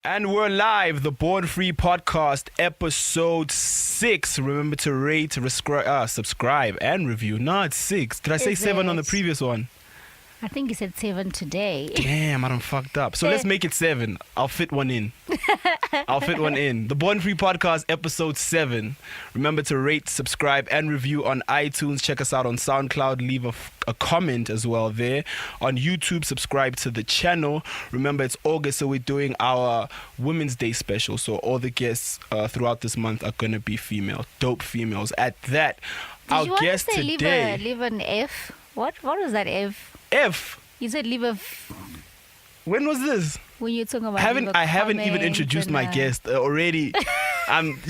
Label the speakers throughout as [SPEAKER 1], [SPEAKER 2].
[SPEAKER 1] And we're live, the Born Free Podcast, episode 6. Remember to rate, subscribe, and review. No, it's 6. Did I say 7 on the previous one?
[SPEAKER 2] I think you said 7 today.
[SPEAKER 1] Damn, I done fucked up. So let's make it 7. I'll fit one in. The Born Free Podcast, episode 7. Remember to rate, subscribe, and review on iTunes. Check us out on Soundcloud. Leave a comment as well there. On YouTube, subscribe to the channel. Remember, it's August, so we're doing our Women's Day special. So all the guests throughout this month are going to be female. Dope females. At that, our guest today...
[SPEAKER 2] leave an F? What was that F?
[SPEAKER 1] F.
[SPEAKER 2] You said leave a...
[SPEAKER 1] When was this?
[SPEAKER 2] When you're talking about
[SPEAKER 1] I haven't even introduced my guest already.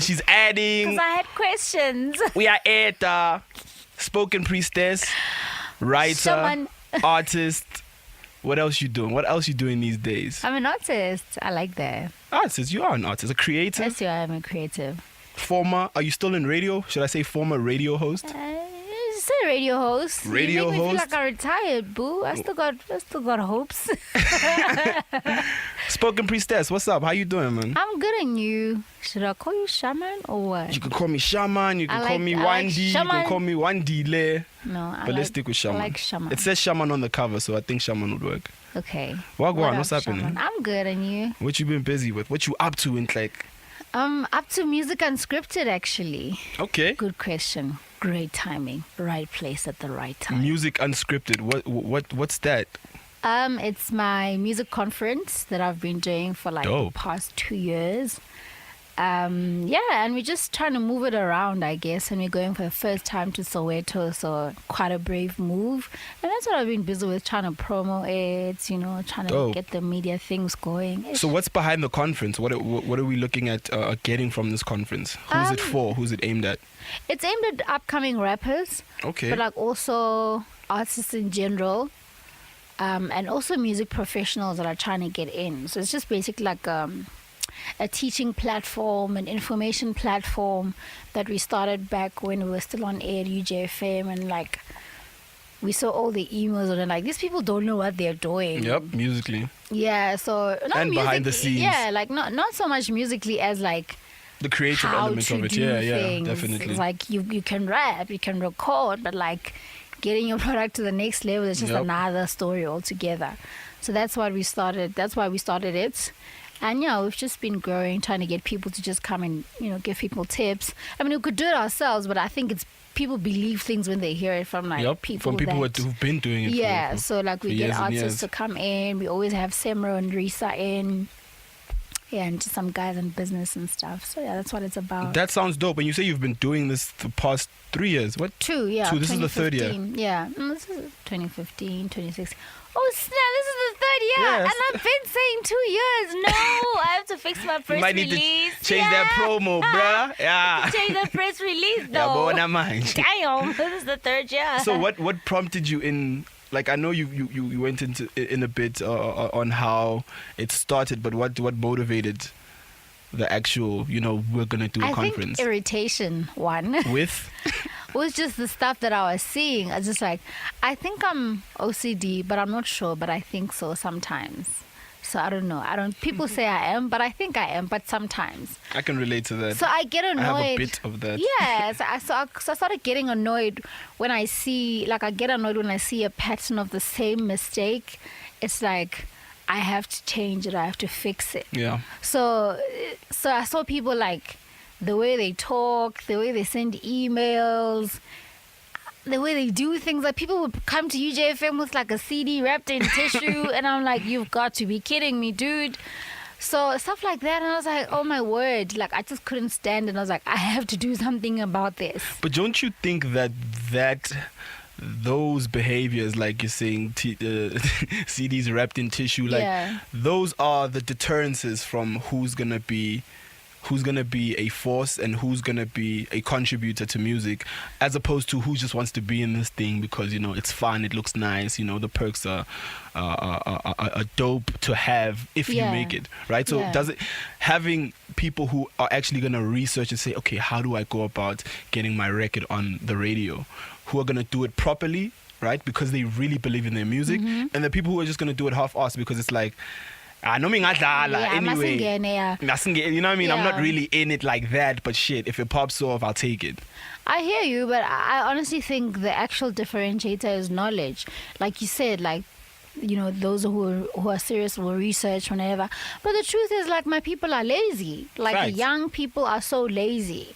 [SPEAKER 1] She's adding.
[SPEAKER 2] Because I had questions.
[SPEAKER 1] We are at Spokenpriestess, writer, artist. What else you doing? What else you doing these days?
[SPEAKER 2] I'm an artist. I like that.
[SPEAKER 1] Artist? You are an artist, a creative.
[SPEAKER 2] Yes, I am a creative.
[SPEAKER 1] Are you still in radio? Should I say former radio host?
[SPEAKER 2] Just a radio host.
[SPEAKER 1] Radio
[SPEAKER 2] you make me
[SPEAKER 1] host.
[SPEAKER 2] feel like I retired, boo. I still got hopes.
[SPEAKER 1] Spokenpriestess, what's up? How you doing, man?
[SPEAKER 2] I'm good, and you? Should I call you Shaman or what?
[SPEAKER 1] You can call me Shaman. You can call me Wandy. You can call me Wandile.
[SPEAKER 2] No,
[SPEAKER 1] let's stick with Shaman.
[SPEAKER 2] I like Shaman.
[SPEAKER 1] It says Shaman on the cover, so I think Shaman would work.
[SPEAKER 2] Okay.
[SPEAKER 1] What's happening?
[SPEAKER 2] Shaman? I'm good, and you?
[SPEAKER 1] What you been busy with? What you up to in like?
[SPEAKER 2] Up to music unscripted, actually.
[SPEAKER 1] Okay.
[SPEAKER 2] Good question. Great timing. Right place at the right time.
[SPEAKER 1] Music unscripted. What's that?
[SPEAKER 2] It's my music conference that I've been doing for the past 2 years. And we're just trying to move it around, I guess. And we're going for the first time to Soweto, so quite a brave move. And that's what I've been busy with, trying to promo it, trying to get the media things going.
[SPEAKER 1] So what's behind the conference? What are we looking at getting from this conference? Who's it for? Who's it aimed at?
[SPEAKER 2] It's aimed at upcoming rappers.
[SPEAKER 1] Okay.
[SPEAKER 2] But also artists in general. And also music professionals that are trying to get in. So it's just basically like a teaching platform, an information platform that we started back when we were still on air at UJFM, and we saw all the emails and these people don't know what they're doing.
[SPEAKER 1] Yep, musically.
[SPEAKER 2] Yeah, so
[SPEAKER 1] and behind the scenes.
[SPEAKER 2] Yeah, not so much musically as
[SPEAKER 1] the creative element of it. Yeah, definitely.
[SPEAKER 2] It's you can rap, you can record, but getting your product to the next level is just another story altogether. So that's why we started it. And we've just been growing, trying to get people to just come and, give people tips. I mean, we could do it ourselves, but I think it's people believe things when they hear it from people.
[SPEAKER 1] From people who've been doing it.
[SPEAKER 2] Yeah, so we get artists
[SPEAKER 1] years.
[SPEAKER 2] to come in. We always have Semro and Risa in. Yeah, and just some guys in business and stuff. So that's what it's about.
[SPEAKER 1] That sounds dope. And you say you've been doing this the past 3 years. What?
[SPEAKER 2] 2, yeah.
[SPEAKER 1] 2. This is the third year.
[SPEAKER 2] Yeah, this is 2015, 2016. Oh snap! This is the 3rd year, and I've been saying 2 years. No, I have to fix my press release.
[SPEAKER 1] You might need to change that promo, bruh. Yeah.
[SPEAKER 2] Change the press release, though.
[SPEAKER 1] Yeah, but what am I?
[SPEAKER 2] Damn, this is the 3rd year.
[SPEAKER 1] So what prompted you in? I know you went in a bit on how it started, but what motivated the actual? We're gonna do a conference.
[SPEAKER 2] I think irritation. One
[SPEAKER 1] with.
[SPEAKER 2] Was just the stuff that I was seeing. I was just I think I'm OCD, but I'm not sure, but I think so sometimes. So I don't know. People say I am, but I think I am, but sometimes.
[SPEAKER 1] I can relate to that.
[SPEAKER 2] So I get annoyed.
[SPEAKER 1] I have a bit of that.
[SPEAKER 2] Yeah. So I started getting annoyed when I see, I get annoyed when I see a pattern of the same mistake. It's I have to change it. I have to fix it.
[SPEAKER 1] Yeah.
[SPEAKER 2] So I saw people the way they talk, the way they send emails, the way they do things. People would come to UJFM with a CD wrapped in tissue, and I'm you've got to be kidding me, dude. So stuff like that, and I was oh my word, I just couldn't stand it. And I was I have to do something about this.
[SPEAKER 1] But don't you think that those behaviors, like you're saying, CDs wrapped in tissue, those are the deterrences from who's gonna be a force and who's gonna be a contributor to music, as opposed to who just wants to be in this thing because it's fun, it looks nice, the perks are dope to have if you make it, right? So does it having people who are actually gonna research and say, okay, how do I go about getting my record on the radio, who are gonna do it properly, right? Because they really believe in their music, and the people who are just gonna do it half-assed because it's No me ngadlala
[SPEAKER 2] Yeah,
[SPEAKER 1] anyway.
[SPEAKER 2] masingene, yeah.
[SPEAKER 1] You know what I mean? I'm not
[SPEAKER 2] Yeah.
[SPEAKER 1] really in it like that, but shit, if it pops off, I'll take it.
[SPEAKER 2] I hear you, but I honestly think the actual differentiator is knowledge. Like you said, like, you know, those who are serious will research whenever. But the truth is, like, my people are lazy. Like,
[SPEAKER 1] Facts.
[SPEAKER 2] young people are so lazy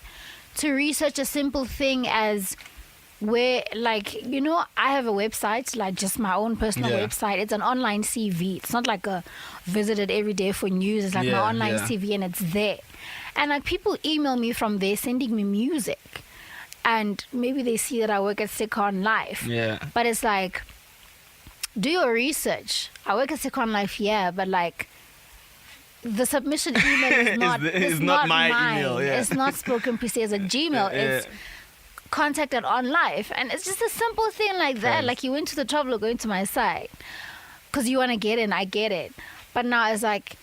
[SPEAKER 2] to research a simple thing as where, like, you know, I have a website, like just my own personal
[SPEAKER 1] Yeah.
[SPEAKER 2] website. It's an online CV. It's not like a visited every day for news. It's like my
[SPEAKER 1] Yeah,
[SPEAKER 2] online
[SPEAKER 1] yeah.
[SPEAKER 2] CV, and it's there. And like, people email me from there sending me music. And maybe they see that I work at Second Life.
[SPEAKER 1] Yeah.
[SPEAKER 2] But it's like, do your research. I work at Second Life, yeah, but like, the submission email is not,
[SPEAKER 1] Is
[SPEAKER 2] it's
[SPEAKER 1] not
[SPEAKER 2] not
[SPEAKER 1] my
[SPEAKER 2] mine.
[SPEAKER 1] email, yeah.
[SPEAKER 2] It's not Spokenpriestess at Gmail. It's contact at On Life. And it's just a simple thing like that.
[SPEAKER 1] Thanks.
[SPEAKER 2] Like, you went to the trouble of going to my site because you want to get in. I get it. But now it's like,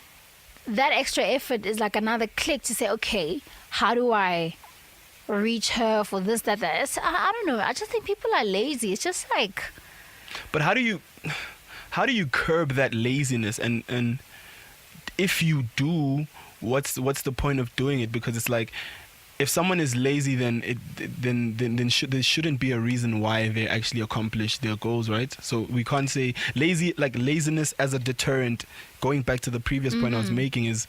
[SPEAKER 2] that extra effort is like another click to say, okay, how do I reach her for this, that? I don't know. I just think people are lazy. It's just like,
[SPEAKER 1] But how do you curb that laziness? And if you do, what's the point of doing it? Because it's like, if someone is lazy, then there shouldn't be a reason why they actually accomplish their goals, right? So we can't say laziness as a deterrent. Going back to the previous point I was making, is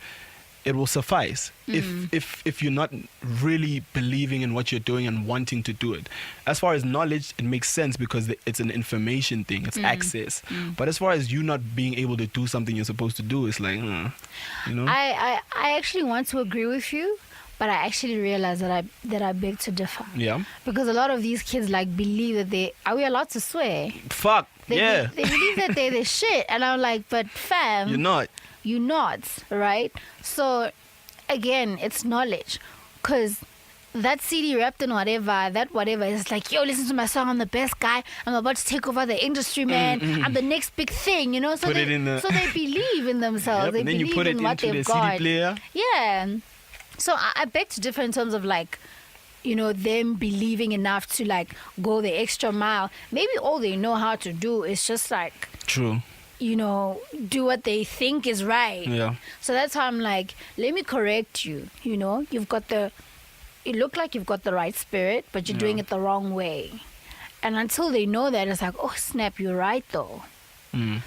[SPEAKER 1] it will suffice if you're not really believing in what you're doing and wanting to do it. As far as knowledge, it makes sense because it's an information thing, it's access. But as far as you not being able to do something you're supposed to do, it's like, you know.
[SPEAKER 2] I actually want to agree with you, but I actually realize that I beg to differ.
[SPEAKER 1] Yeah.
[SPEAKER 2] Because a lot of these kids like believe that are we allowed to swear?
[SPEAKER 1] Fuck.
[SPEAKER 2] They believe that they're the shit, and I'm like, but fam,
[SPEAKER 1] You're not.
[SPEAKER 2] you not, right? So again, it's knowledge, because that CD rapped and whatever is like, yo, listen to my song, I'm the best guy, I'm about to take over the industry, man, I'm the next big thing, you know. So
[SPEAKER 1] Put
[SPEAKER 2] they
[SPEAKER 1] it in the-
[SPEAKER 2] so they believe in themselves.
[SPEAKER 1] Yep,
[SPEAKER 2] They
[SPEAKER 1] and then you
[SPEAKER 2] believe
[SPEAKER 1] put it
[SPEAKER 2] in what
[SPEAKER 1] into
[SPEAKER 2] they've
[SPEAKER 1] the CD
[SPEAKER 2] got.
[SPEAKER 1] player.
[SPEAKER 2] Yeah. So I beg to differ in terms of like, you know, them believing enough to like go the extra mile. Maybe all they know how to do is just like,
[SPEAKER 1] True.
[SPEAKER 2] you know, do what they think is right.
[SPEAKER 1] Yeah.
[SPEAKER 2] So that's how I'm like, let me correct you. You know, you look like you've got the right spirit, but you're doing it the wrong way. And until they know that, it's like, oh snap, you're right though.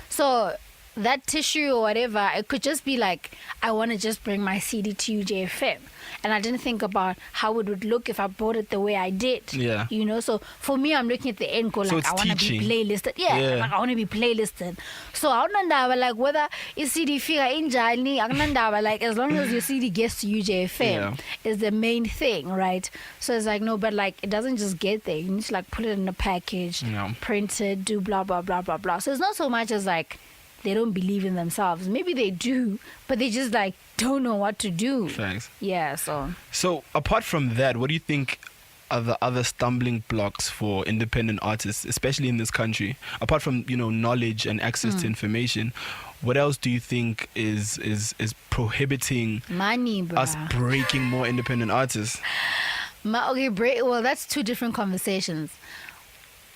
[SPEAKER 2] So that tissue or whatever, it could just be like, I want to just bring my CD to UJFM. And I didn't think about how it would look if I brought it the way I did.
[SPEAKER 1] Yeah.
[SPEAKER 2] You know, so for me, I'm looking at the end goal,
[SPEAKER 1] So
[SPEAKER 2] like,
[SPEAKER 1] it's
[SPEAKER 2] I want to be
[SPEAKER 1] teaching.
[SPEAKER 2] playlisted. Yeah,
[SPEAKER 1] Yeah.
[SPEAKER 2] like, I want to be playlisted. So akunandaba like whether is CD figure injani, akunandaba like as long as your CD gets to UJFM is the main thing, right? So it's like, no, but like it doesn't just get there. You need to like put it in a package,
[SPEAKER 1] Yeah.
[SPEAKER 2] print it, do blah blah blah blah blah. So it's not so much as like they don't believe in themselves. Maybe they do, but they just like don't know what to do.
[SPEAKER 1] Thanks.
[SPEAKER 2] Yeah, so
[SPEAKER 1] So apart from that, what do you think are the other stumbling blocks for independent artists, especially in this country? Apart from, you know, knowledge and access to information, what else do you think is prohibiting
[SPEAKER 2] money, bro.
[SPEAKER 1] us breaking more independent artists?
[SPEAKER 2] Well, that's two different conversations.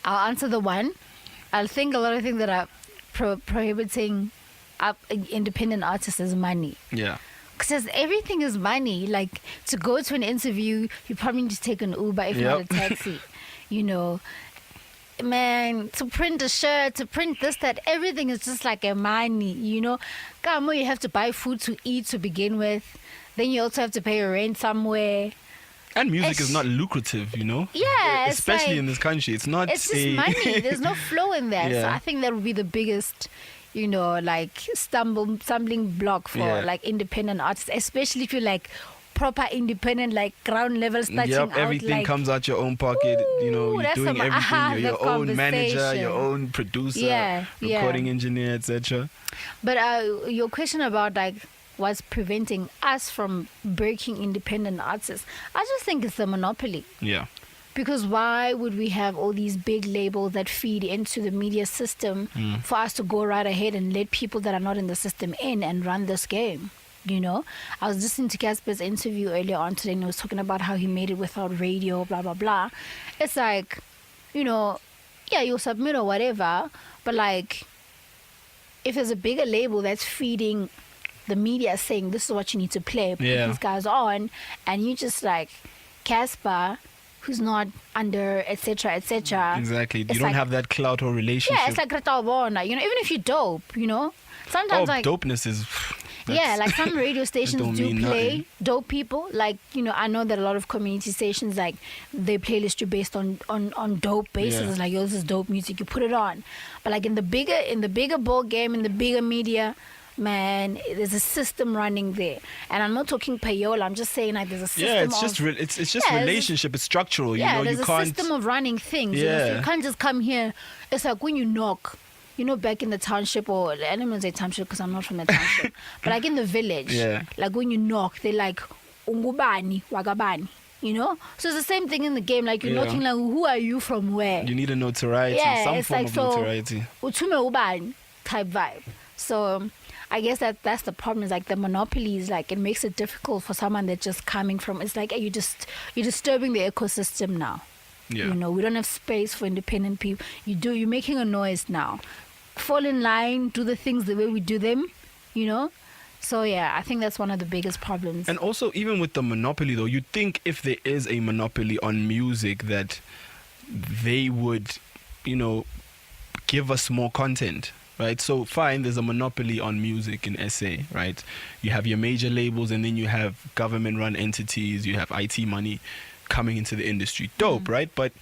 [SPEAKER 2] I'll answer the one. I'll think a lot of things that are prohibiting independent artists is money.
[SPEAKER 1] Yeah.
[SPEAKER 2] Because everything is money. Like, to go to an interview, you probably need to take an Uber if not a
[SPEAKER 1] Yep.
[SPEAKER 2] taxi. You know, man, to print a shirt, to print this, that, everything is just like a money, you know. Come on, you have to buy food to eat to begin with. Then you also have to pay your rent somewhere.
[SPEAKER 1] And music
[SPEAKER 2] It's-
[SPEAKER 1] is not lucrative, you know?
[SPEAKER 2] Yeah, it's
[SPEAKER 1] Especially
[SPEAKER 2] like-
[SPEAKER 1] in this country. It's not
[SPEAKER 2] It's just money. There's no flow in that. So
[SPEAKER 1] Yeah.
[SPEAKER 2] I think that would be the biggest, you know, like stumbling block for
[SPEAKER 1] Yeah.
[SPEAKER 2] like independent artists, especially if you're like proper independent, like ground level starting
[SPEAKER 1] Yep,
[SPEAKER 2] out.
[SPEAKER 1] everything
[SPEAKER 2] like,
[SPEAKER 1] comes out your own pocket. You know,
[SPEAKER 2] Ooh,
[SPEAKER 1] you're
[SPEAKER 2] that's
[SPEAKER 1] doing
[SPEAKER 2] some
[SPEAKER 1] everything. You're your
[SPEAKER 2] other
[SPEAKER 1] own manager,
[SPEAKER 2] conversation.
[SPEAKER 1] your own producer,
[SPEAKER 2] Yeah, yeah.
[SPEAKER 1] recording engineer, etc.
[SPEAKER 2] But your question about like what's preventing us from breaking independent artists, I just think it's the monopoly.
[SPEAKER 1] Yeah.
[SPEAKER 2] Because why would we have all these big labels that feed into the media system for us to go right ahead and let people that are not in the system in and run this game? You know, I was listening to Casper's interview earlier on today, and he was talking about how he made it without radio, blah, blah, blah. It's like, you know, yeah, you'll submit or whatever, but like, if there's a bigger label that's feeding the media saying this is what you need to play, put these guys on, and you just like Casper, who's not under etc.
[SPEAKER 1] Exactly. You don't have that clout or relationship.
[SPEAKER 2] Yeah, it's like Ratabona, you know, even if you're dope, you know, sometimes like
[SPEAKER 1] dopeness is.
[SPEAKER 2] Like some radio stations do play
[SPEAKER 1] nothing.
[SPEAKER 2] dope people. Like, you know, I know that a lot of community stations, like, they playlist you based on dope basis.
[SPEAKER 1] Yeah.
[SPEAKER 2] It's like, yo, this is dope music, you put it on. But like in the bigger ball game, in the bigger media, man, there's a system running there. And I'm not talking payola, I'm just saying like there's a system.
[SPEAKER 1] Yeah, it's just relationship, it's structural, you know,
[SPEAKER 2] there's
[SPEAKER 1] you
[SPEAKER 2] a
[SPEAKER 1] can't.
[SPEAKER 2] system of running things. You know? So you can't just come here. It's like when you knock, you know, back in the township, or I don't even say township because I'm not from the township, but like in the village, like when you knock, they're like, Ungubani, Wagabani, you know? So it's the same thing in the game, like you're knocking, like, who are you from where?
[SPEAKER 1] You need a notoriety, some form of notoriety.
[SPEAKER 2] Utume ubani type vibe. So I guess that's the problem, is like the monopolies, like it makes it difficult for someone that's just coming from, it's like you're disturbing the ecosystem now. You know, we don't have space for independent people. You're making a noise now. Fall in line, do the things the way we do them, you know? So yeah, I think that's one of the biggest problems.
[SPEAKER 1] And also, even with the monopoly though, you'd think if there is a monopoly on music that they would, you know, give us more content, right? So fine, there's a monopoly on music in SA, right? You have your major labels, and then you have government-run entities, you have IT money coming into the industry. Dope, right? But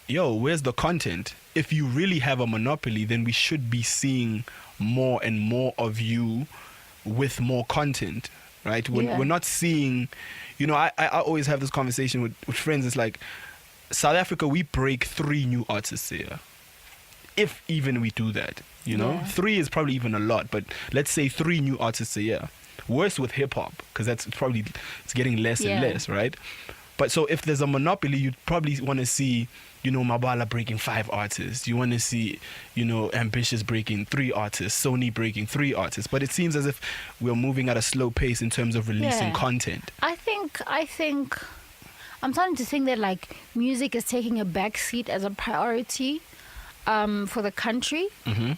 [SPEAKER 1] yo, where's the content? If you really have a monopoly, then we should be seeing more and more of you with more content, right? We're not seeing, you know, I always have this conversation with friends. It's like, South Africa, we break 3 new artists a year. If even we do that, you know? 3 is probably even a lot, but let's say 3 new artists a year. Worse with hip-hop, because it's getting less and less, right? But so if there's a monopoly, you'd probably want to see, you know, Mabala breaking 5 artists. You want to see, you know, Ambitious breaking 3 artists, Sony breaking 3 artists. But it seems as if we're moving at a slow pace in terms of releasing content.
[SPEAKER 2] I think I'm starting to think that like music is taking a backseat as a priority for the country.
[SPEAKER 1] Mm-hmm.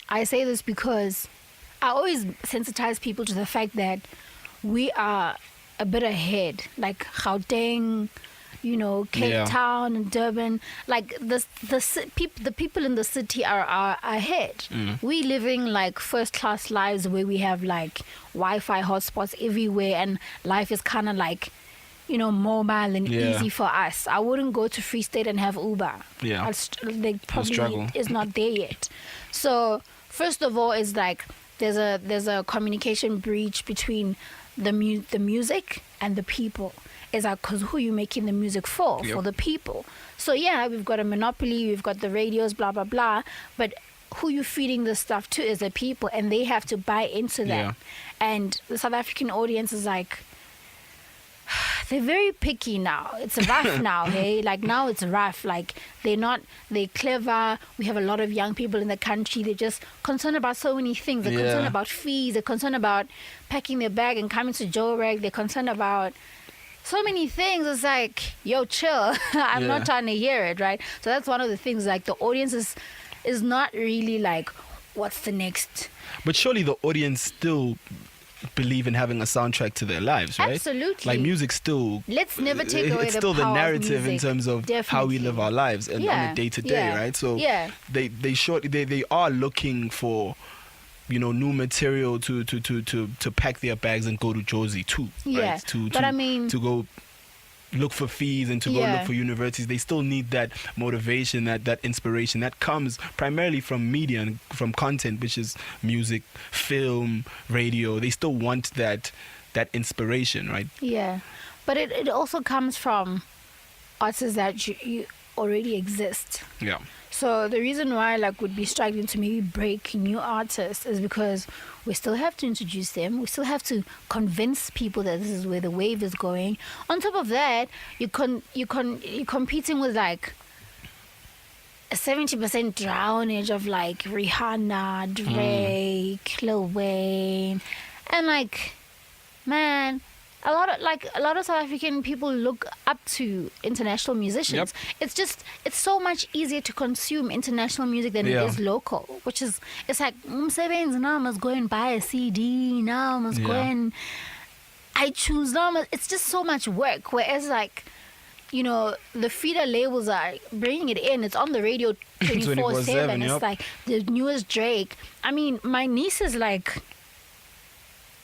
[SPEAKER 2] I say this because I always sensitize people to the fact that we are a bit ahead, like Gauteng, you know, Cape Town and Durban, like the people in the city are ahead. We living like first class lives where we have like Wi-Fi hotspots everywhere, and life is kind of like, you know, mobile and easy for us. I wouldn't go to Free State and have Uber. They probably is not there yet. So first of all, it's like there's a communication breach between the music and the people. It's like, because who you making the music for? For the people. So yeah, we've got a monopoly, we've got the radios, blah blah blah, but who you feeding this stuff to is the people, and they have to buy into that. And the South African audience is like, they're very picky now. It's rough now, hey? Like now it's rough. Like they're clever. We have a lot of young people in the country. They're just concerned about so many things. They're concerned about fees. They're concerned about packing their bag and coming to Joburg. They're concerned about so many things. It's like, yo, chill. I'm not trying to hear it, right? So that's one of the things. Like the audience is not really like, what's the next?
[SPEAKER 1] But surely the audience still believe in having a soundtrack to their lives, right?
[SPEAKER 2] Absolutely.
[SPEAKER 1] Like music still,
[SPEAKER 2] let's never take away
[SPEAKER 1] it's still the narrative in terms of how we live our lives and on a day-to-day, right? So they are looking for, you know, new material to pack their bags and go to Josie too, right? To go look for fees and to go look for universities. They still need that motivation, that inspiration that comes primarily from media and from content, which is music, film, radio. They still want that inspiration, right? Yeah,
[SPEAKER 2] but it also comes from artists that you already exist.
[SPEAKER 1] Yeah.
[SPEAKER 2] So the reason why like would be struggling to maybe break new artists is because we still have to introduce them. We still have to convince people that this is where the wave is going. On top of that, you're competing with like a 70% drownage of like Rihanna, Drake, Lil Wayne, and like, man, a lot of South African people look up to international musicians.
[SPEAKER 1] Yep.
[SPEAKER 2] It's so much easier to consume international music than it is local, which is, it's like now I must go and buy a CD, now I must go and iTunes, it's just so much work. Whereas like, you know, the feeder labels are bringing it in. It's on the radio 24/7. It's like the newest Drake. I mean, my niece is like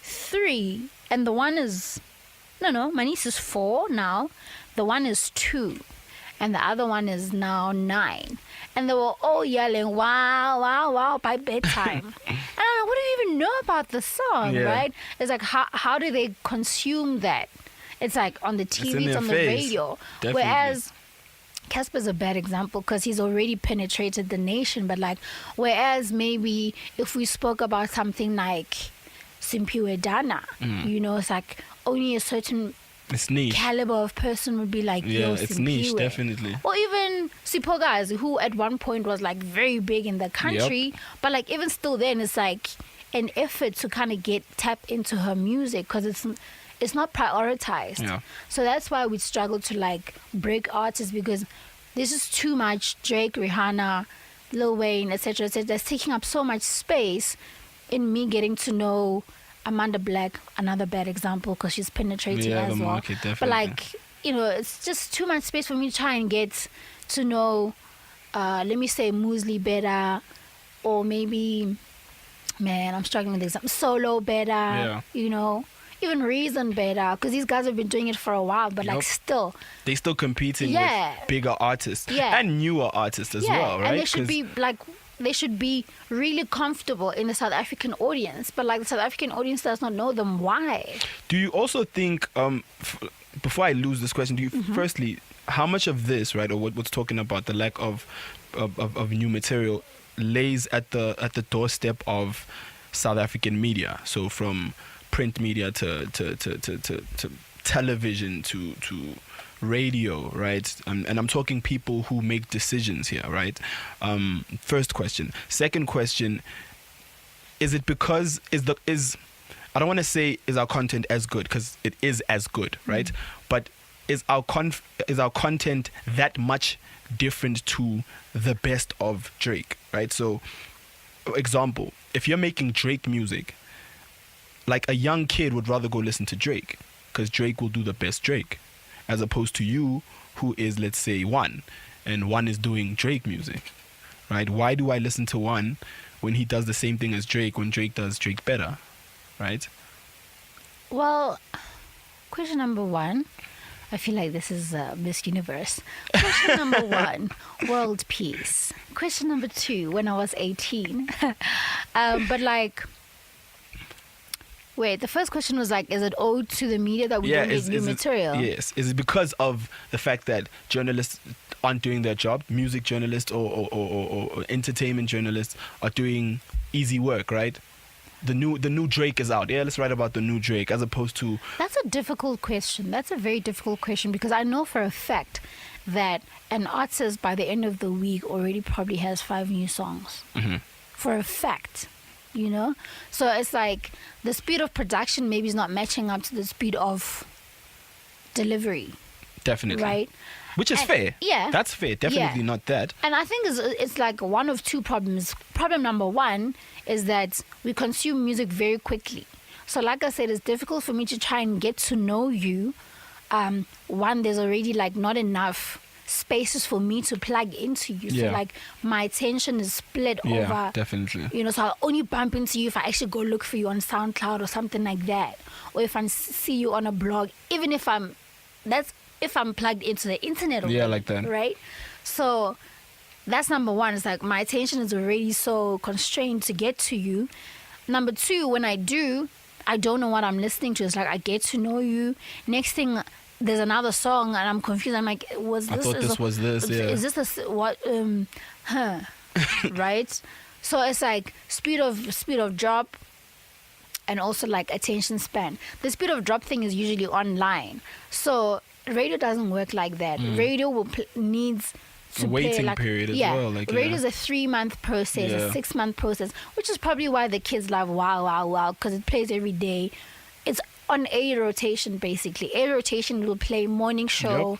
[SPEAKER 2] 3, and the one is my niece is 4 now. The one is 2, and the other one is now 9. And they were all yelling, "Wow, wow, wow!" by bedtime. And I'm like, what do you even know about the song, right? It's like, how do they consume that? It's like on the TV, it's on the radio.
[SPEAKER 1] Definitely.
[SPEAKER 2] Whereas Casper's a bad example because he's already penetrated the nation. But like, whereas maybe if we spoke about something like Simpiwe Dana, you know, it's like only a certain caliber of person would be like, yo,
[SPEAKER 1] it's
[SPEAKER 2] Simpiwe.
[SPEAKER 1] niche, definitely. Or
[SPEAKER 2] even Sipogazi, who at one point was like very big in the country. But like even still then, it's like an effort to kind of tap into her music because it's not prioritized. So that's why we struggle to like break artists, because this is too much. Drake, Rihanna, Lil Wayne, etc., etc. That's taking up so much space in me getting to know Amanda Black, another bad example because she's penetrating as well.
[SPEAKER 1] Market,
[SPEAKER 2] but like, you know, it's just too much space for me to try and get to know, let me say Muesli better, or maybe, man, I'm struggling with example, Solo better, you know. Even Reason better, because these guys have been doing it for a while, but like still
[SPEAKER 1] they still competing with bigger artists and newer artists as well, right?
[SPEAKER 2] And they should be like, they should be really comfortable in the South African audience, but like the South African audience does not know them. Why?
[SPEAKER 1] Do you also think, before I lose this question, do you firstly, how much of this, right, or what's talking about the lack of new material lays at the doorstep of South African media? So from print media to television to radio, right? And I'm talking people who make decisions here, right? First question. Second question, is it because I don't want to say is our content as good, because it is as good, right? But is our content that much different to the best of Drake, right? So example, if you're making Drake music, like a young kid would rather go listen to Drake because Drake will do the best Drake, as opposed to you who is, let's say, One, and One is doing Drake music, right? Why do I listen to One when he does the same thing as Drake, when Drake does Drake better, right?
[SPEAKER 2] Well, question number 1, I feel like this is Miss Universe. Question number 1, world peace. Question number 2, when I was 18. But like, wait, the first question was like, is it owed to the media that we don't make new material?
[SPEAKER 1] Yes. Is it because of the fact that journalists aren't doing their job? Music journalists or entertainment journalists are doing easy work, right? The new Drake is out. Yeah, let's write about the new Drake, as opposed to...
[SPEAKER 2] That's a difficult question. That's a very difficult question, because I know for a fact that an artist by the end of the week already probably has 5 new songs. For a fact. You know, so it's like the speed of production maybe is not matching up to the speed of delivery.
[SPEAKER 1] Definitely.
[SPEAKER 2] Right?
[SPEAKER 1] Which is fair.
[SPEAKER 2] Yeah.
[SPEAKER 1] That's fair. Definitely not that.
[SPEAKER 2] And I think it's like one of 2 problems. Problem number 1 is that we consume music very quickly. So like I said, it's difficult for me to try and get to know you. One, there's already like not enough spaces for me to plug into you. So like my attention is split over.
[SPEAKER 1] Definitely.
[SPEAKER 2] You know, so I'll only bump into you if I actually go look for you on Soundcloud or something like that. Or if I see you on a blog, even if I'm plugged into the internet.
[SPEAKER 1] Like that.
[SPEAKER 2] Right? So that's number 1. It's like my attention is already so constrained to get to you. Number 2, when I do, I don't know what I'm listening to. It's like I get to know you. Next thing, there's another song and I'm confused. I'm like, was this?
[SPEAKER 1] I thought this was this. Yeah.
[SPEAKER 2] Is this what? Right? So it's like speed of drop, and also like attention span. The speed of drop thing is usually online. So radio doesn't work like that. Radio needs to
[SPEAKER 1] waiting
[SPEAKER 2] play like,
[SPEAKER 1] period as well. Like,
[SPEAKER 2] radio is a 3-month process, a 6-month process, which is probably why the kids love Wow Wow Wow, because it plays every day. It's on A rotation, basically. A rotation will play morning show,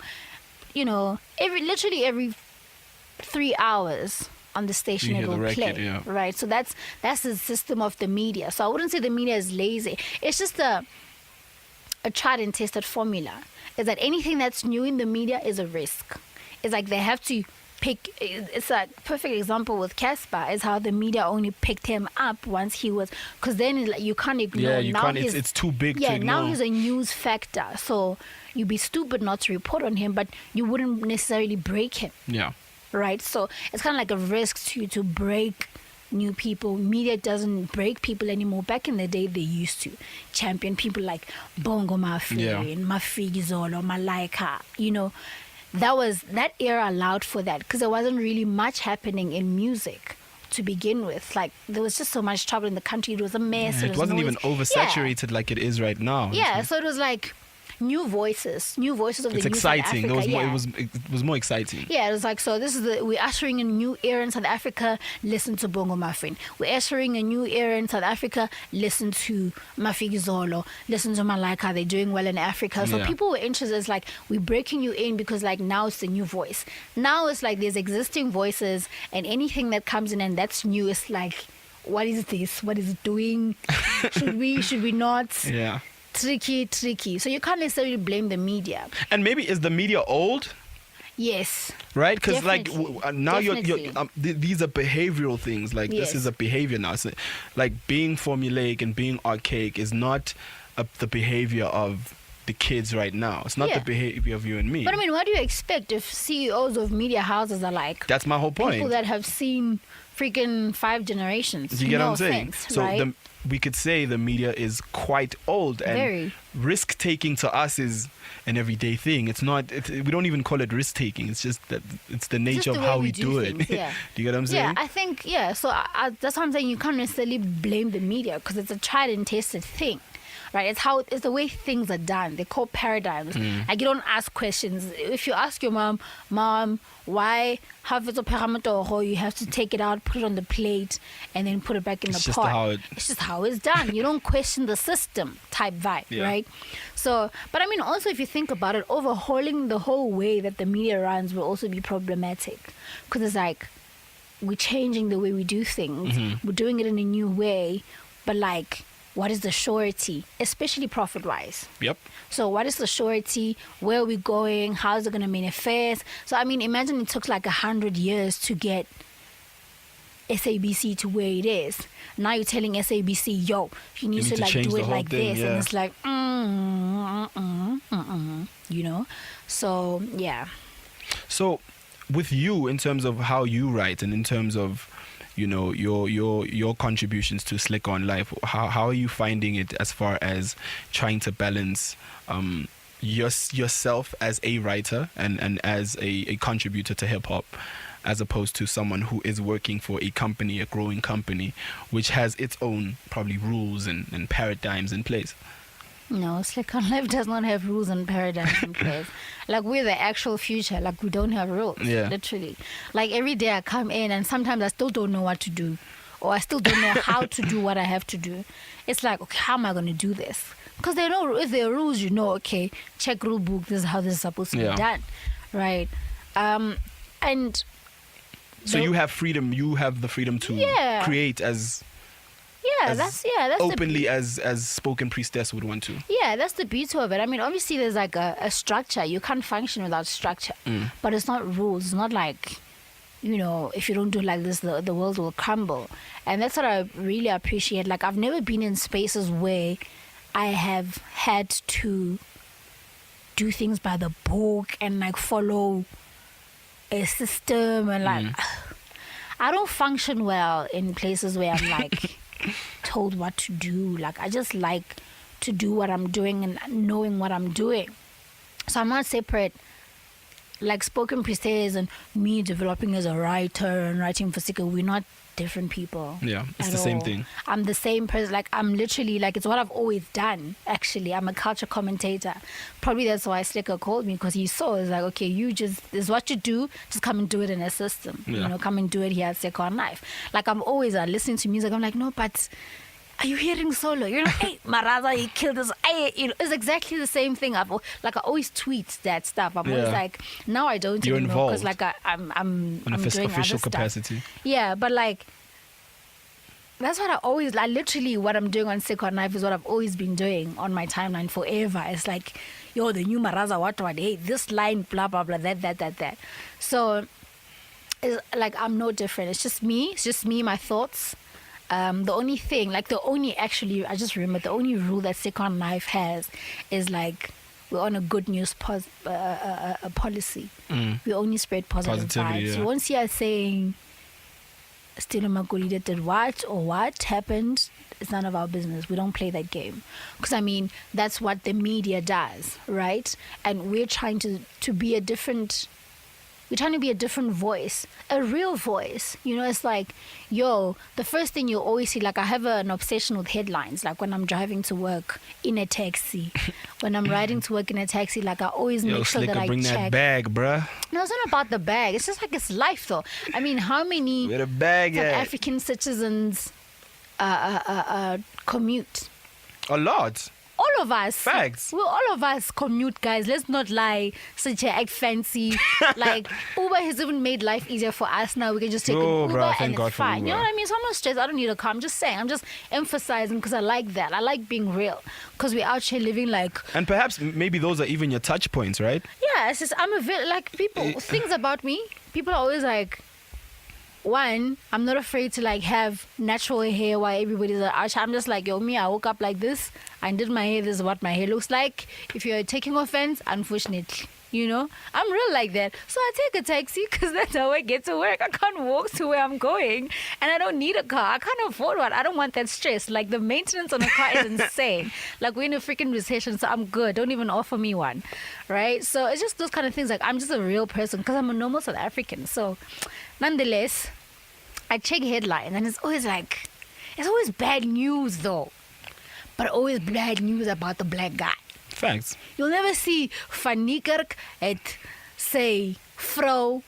[SPEAKER 2] you know, literally every 3 hours on the station it will play. Right. So that's the system of the media. So I wouldn't say the media is lazy. It's just a tried and tested formula. Is that anything that's new in the media is a risk. It's like they have to pick. It's a perfect example with Casper is how the media only picked him up once he was, because then it's like you can't ignore.
[SPEAKER 1] Yeah, you can't. It's too big to ignore.
[SPEAKER 2] Now he's a news factor. So you'd be stupid not to report on him, but you wouldn't necessarily break him.
[SPEAKER 1] Yeah.
[SPEAKER 2] Right. So it's kind of like a risk to break new people. Media doesn't break people anymore. Back in the day, they used to champion people like Bongo Mafi and Mafiki Zolo, Malaika. You know. That era allowed for that because there wasn't really much happening in music to begin with. Like there was just so much trouble in the country. It was a mess.
[SPEAKER 1] Yeah, it wasn't even oversaturated like it is right now.
[SPEAKER 2] Yeah, so it was like new voices of the youth.
[SPEAKER 1] It's exciting.
[SPEAKER 2] Africa,
[SPEAKER 1] It was more exciting.
[SPEAKER 2] Yeah, it was like, so this is we're ushering a new era in South Africa. Listen to Bongo Muffin. We're ushering a new era in South Africa. Listen to Mafiki Zolo. Listen to Malaika. They're doing well in Africa. So people were interested. It's like we're breaking you in because like now it's the new voice. Now it's like there's existing voices and anything that comes in and that's new is like, what is this? What is it doing? Should we not?
[SPEAKER 1] Yeah.
[SPEAKER 2] Tricky. So you can't necessarily blame the media.
[SPEAKER 1] And maybe is the media old?
[SPEAKER 2] Yes.
[SPEAKER 1] Right? Because like now
[SPEAKER 2] Definitely.
[SPEAKER 1] these are behavioral things. Like this is a behavior now. So, like being formulaic and being archaic is not the behavior of the kids right now. It's not the behavior of you and me.
[SPEAKER 2] But I mean, what do you expect if CEOs of media houses are like?
[SPEAKER 1] That's my whole point.
[SPEAKER 2] People that have seen freaking 5 generations.
[SPEAKER 1] Do you get what I'm saying?
[SPEAKER 2] Offense,
[SPEAKER 1] So
[SPEAKER 2] right?
[SPEAKER 1] we could say the media is quite old, and
[SPEAKER 2] Very.
[SPEAKER 1] risk taking to us is an everyday thing. It's not. We don't even call it risk taking. It's just that it's the nature of how we do it.
[SPEAKER 2] Things, yeah.
[SPEAKER 1] Do you get what I'm saying?
[SPEAKER 2] Yeah, I think So that's what I'm saying. You can't necessarily blame the media because it's a tried and tested thing. Right, it's the way things are done. They're called paradigms. Like you don't ask questions. If you ask your mom, why have it you have to take it out, put it on the plate, and then put it back in the pot. It's just how it's done. You don't question the system type vibe, right? So, but I mean, also if you think about it, overhauling the whole way that the media runs will also be problematic because it's like we're changing the way we do things. We're doing it in a new way, but like. What is the surety, especially profit-wise?
[SPEAKER 1] Yep.
[SPEAKER 2] So what is the surety? Where are we going? How is it going to manifest? So, I mean, imagine it took like 100 years to get SABC to where it is. Now you're telling SABC, yo, you need to like do it like this. And it's like, you know? So, yeah.
[SPEAKER 1] So, with you, in terms of how you write and in terms of you know your contributions to Slick on Life, how are you finding it as far as trying to balance yourself as a writer and as a contributor to hip hop, as opposed to someone who is working for a company, a growing company, which has its own probably rules and paradigms in place?
[SPEAKER 2] No, Slick on Life does not have rules and paradigms in place. Like, we're the actual future. Like, we don't have rules, literally. Like, every day I come in and sometimes I still don't know what to do. Or I still don't know how to do what I have to do. It's like, okay, how am I going to do this? Because they know, if there are rules, you know, okay, check rule book, this is how this is supposed to be done. Right? And...
[SPEAKER 1] So you have freedom. You have the freedom to create as
[SPEAKER 2] that's
[SPEAKER 1] openly as Spokenpriestess would want to.
[SPEAKER 2] Yeah, that's the beauty of it. I mean, obviously there's like a structure. You can't function without structure. But it's not rules. It's not like, you know, if you don't do like this, the world will crumble. And that's what I really appreciate. Like, I've never been in spaces where I have had to do things by the book and like follow a system and like I don't function well in places where I'm like told what to do. Like, I just like to do what I'm doing and knowing what I'm doing. So I'm not separate. Like Spokenpriestess and me developing as a writer and writing for Sika, we're not different people.
[SPEAKER 1] Yeah, it's the same thing. I'm
[SPEAKER 2] the same person. Like, I'm literally, like, it's what I've always done, actually. I'm a culture commentator. Probably that's why Slicker called me, because he saw, it's like, okay, this is what you do, just come and do it in a system. You know, come and do it here at Slick on Life. Like, I'm always listening to music. I'm like, no, but are you hearing solo? You're like, hey, Maraza, he killed us. Hey, you know, it's exactly the same thing. I always tweet that stuff. I'm always like, now I don't
[SPEAKER 1] You're
[SPEAKER 2] anymore
[SPEAKER 1] involved.
[SPEAKER 2] because I'm
[SPEAKER 1] In
[SPEAKER 2] doing
[SPEAKER 1] official
[SPEAKER 2] other
[SPEAKER 1] capacity.
[SPEAKER 2] stuff. Yeah, but like, that's what I always like. Literally, what I'm doing on Sick on Knife is what I've always been doing on my timeline forever. It's like, yo, the new Maraza, what? Hey, this line, blah blah blah, that. So, it's like I'm no different. It's just me. It's just me, my thoughts. The only thing, I just remember the only rule that Sick on Knife has is like we're on a good news policy. We only spread positive
[SPEAKER 1] Positivity,
[SPEAKER 2] vibes.
[SPEAKER 1] yeah.
[SPEAKER 2] You won't see us saying Stella Magolide did what or what happened. It's none of our business. We don't play that game. Because, I mean, that's what the media does, right? And we're trying to be a different... We're trying to be a different voice, a real voice. You know, it's like, yo, the first thing you always see, like I have an obsession with headlines. Like when I'm driving to work in a taxi, when I'm riding to work in a taxi, like I always make sure that I
[SPEAKER 1] bring
[SPEAKER 2] check.
[SPEAKER 1] that bag, bruh.
[SPEAKER 2] No, it's not about the bag. It's just like it's life, though. I mean, how many
[SPEAKER 1] Where the bag
[SPEAKER 2] South
[SPEAKER 1] at?
[SPEAKER 2] African citizens commute?
[SPEAKER 1] A lot.
[SPEAKER 2] All of us.
[SPEAKER 1] Facts.
[SPEAKER 2] Well, all of us commute, guys. Let's not lie. Such act fancy. Like, Uber has even made life easier for us now. We can just take an Uber
[SPEAKER 1] bro,
[SPEAKER 2] and
[SPEAKER 1] thank
[SPEAKER 2] it's
[SPEAKER 1] God for
[SPEAKER 2] fine. You know
[SPEAKER 1] Uber.
[SPEAKER 2] what I mean? So I'm not stressed. I don't need a car. I'm just saying. I'm just emphasizing because I like that. I like being real. Because we're out here living like...
[SPEAKER 1] And perhaps maybe those are even your touch points, right?
[SPEAKER 2] Yeah, it's just, like, people... Things about me, people are always like... One, I'm not afraid to like have natural hair while everybody's at arch. I'm just like, yo, me, I woke up like this. I did my hair. This is what my hair looks like. If you're taking offense, unfortunately, you know, I'm real like that. So I take a taxi because that's how I get to work. I can't walk to where I'm going and I don't need a car. I can't afford one. I don't want that stress. Like the maintenance on a car is insane. Like we're in a freaking recession, so I'm good. Don't even offer me one, right? So it's just those kind of things. Like I'm just a real person because I'm a normal South African. So nonetheless, I check headlines and it's always bad news though. But always bad news about the black guy.
[SPEAKER 1] Facts.
[SPEAKER 2] You'll never see Van Niekerk at, say, vrou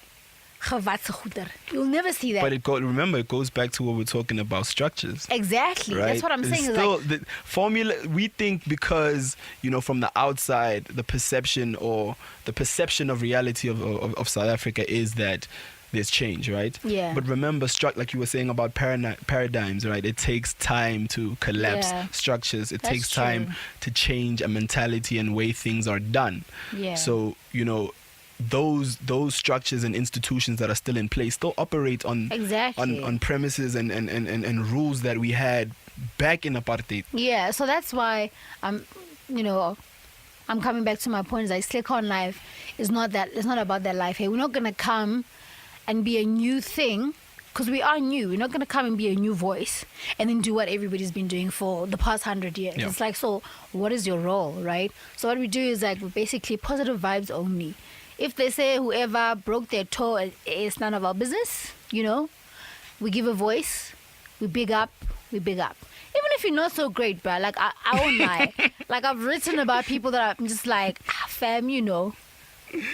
[SPEAKER 2] gewatsegoeder. You'll never see that.
[SPEAKER 1] But remember, it goes back to what we're talking about, structures.
[SPEAKER 2] Exactly.
[SPEAKER 1] Right?
[SPEAKER 2] That's what I'm saying.
[SPEAKER 1] It's
[SPEAKER 2] Is
[SPEAKER 1] still,
[SPEAKER 2] like,
[SPEAKER 1] the formula, we think because, you know, from the outside, the perception of reality of South Africa is that there's change, right?
[SPEAKER 2] Yeah.
[SPEAKER 1] But remember, like you were saying about paradigms, right? It takes time to collapse structures. It
[SPEAKER 2] That's
[SPEAKER 1] takes time
[SPEAKER 2] true.
[SPEAKER 1] to change a mentality and way things are done.
[SPEAKER 2] Yeah.
[SPEAKER 1] So, you know, those structures and institutions that are still in place still operate on
[SPEAKER 2] Exactly.
[SPEAKER 1] on premises and rules that we had back in apartheid.
[SPEAKER 2] yeah, so that's why I'm coming back to my point. Is like Slick on Life is not that. It's not about that life. Hey, we're not gonna come and be a new thing because we are new. We're not gonna come and be a new voice and then do what everybody's been doing for the past 100 years.
[SPEAKER 1] Yeah.
[SPEAKER 2] It's like, so what is your role, right? So what we do is like we're basically positive vibes only. If they say whoever broke their toe, it's none of our business. You know, we give a voice, we big up. Even if you're not so great, bruh, like I won't lie. Like I've written about people that I'm just like, fam, you know.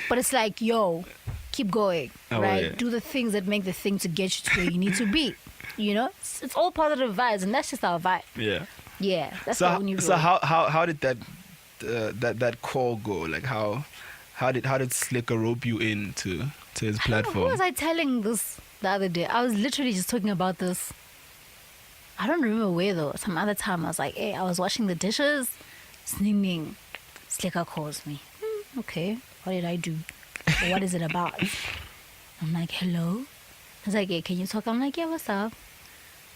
[SPEAKER 2] But it's like, yo, keep going, right?
[SPEAKER 1] Yeah.
[SPEAKER 2] Do the things that make the thing to get you to where you need to be. You know, it's all positive vibes, and that's just our vibe.
[SPEAKER 1] Yeah.
[SPEAKER 2] Yeah, that's the only rule.
[SPEAKER 1] So how did that call go? Like how did Slicker rope you in to his
[SPEAKER 2] Who
[SPEAKER 1] platform?
[SPEAKER 2] was I telling this the other day? I was literally just talking about this. I don't remember where though. Some other time I was like, hey, I was washing the dishes. Sneaking. Slicker calls me. Okay, what did I do? What is it about? I'm like, hello? He's like, hey, can you talk? I'm like, yeah, what's up?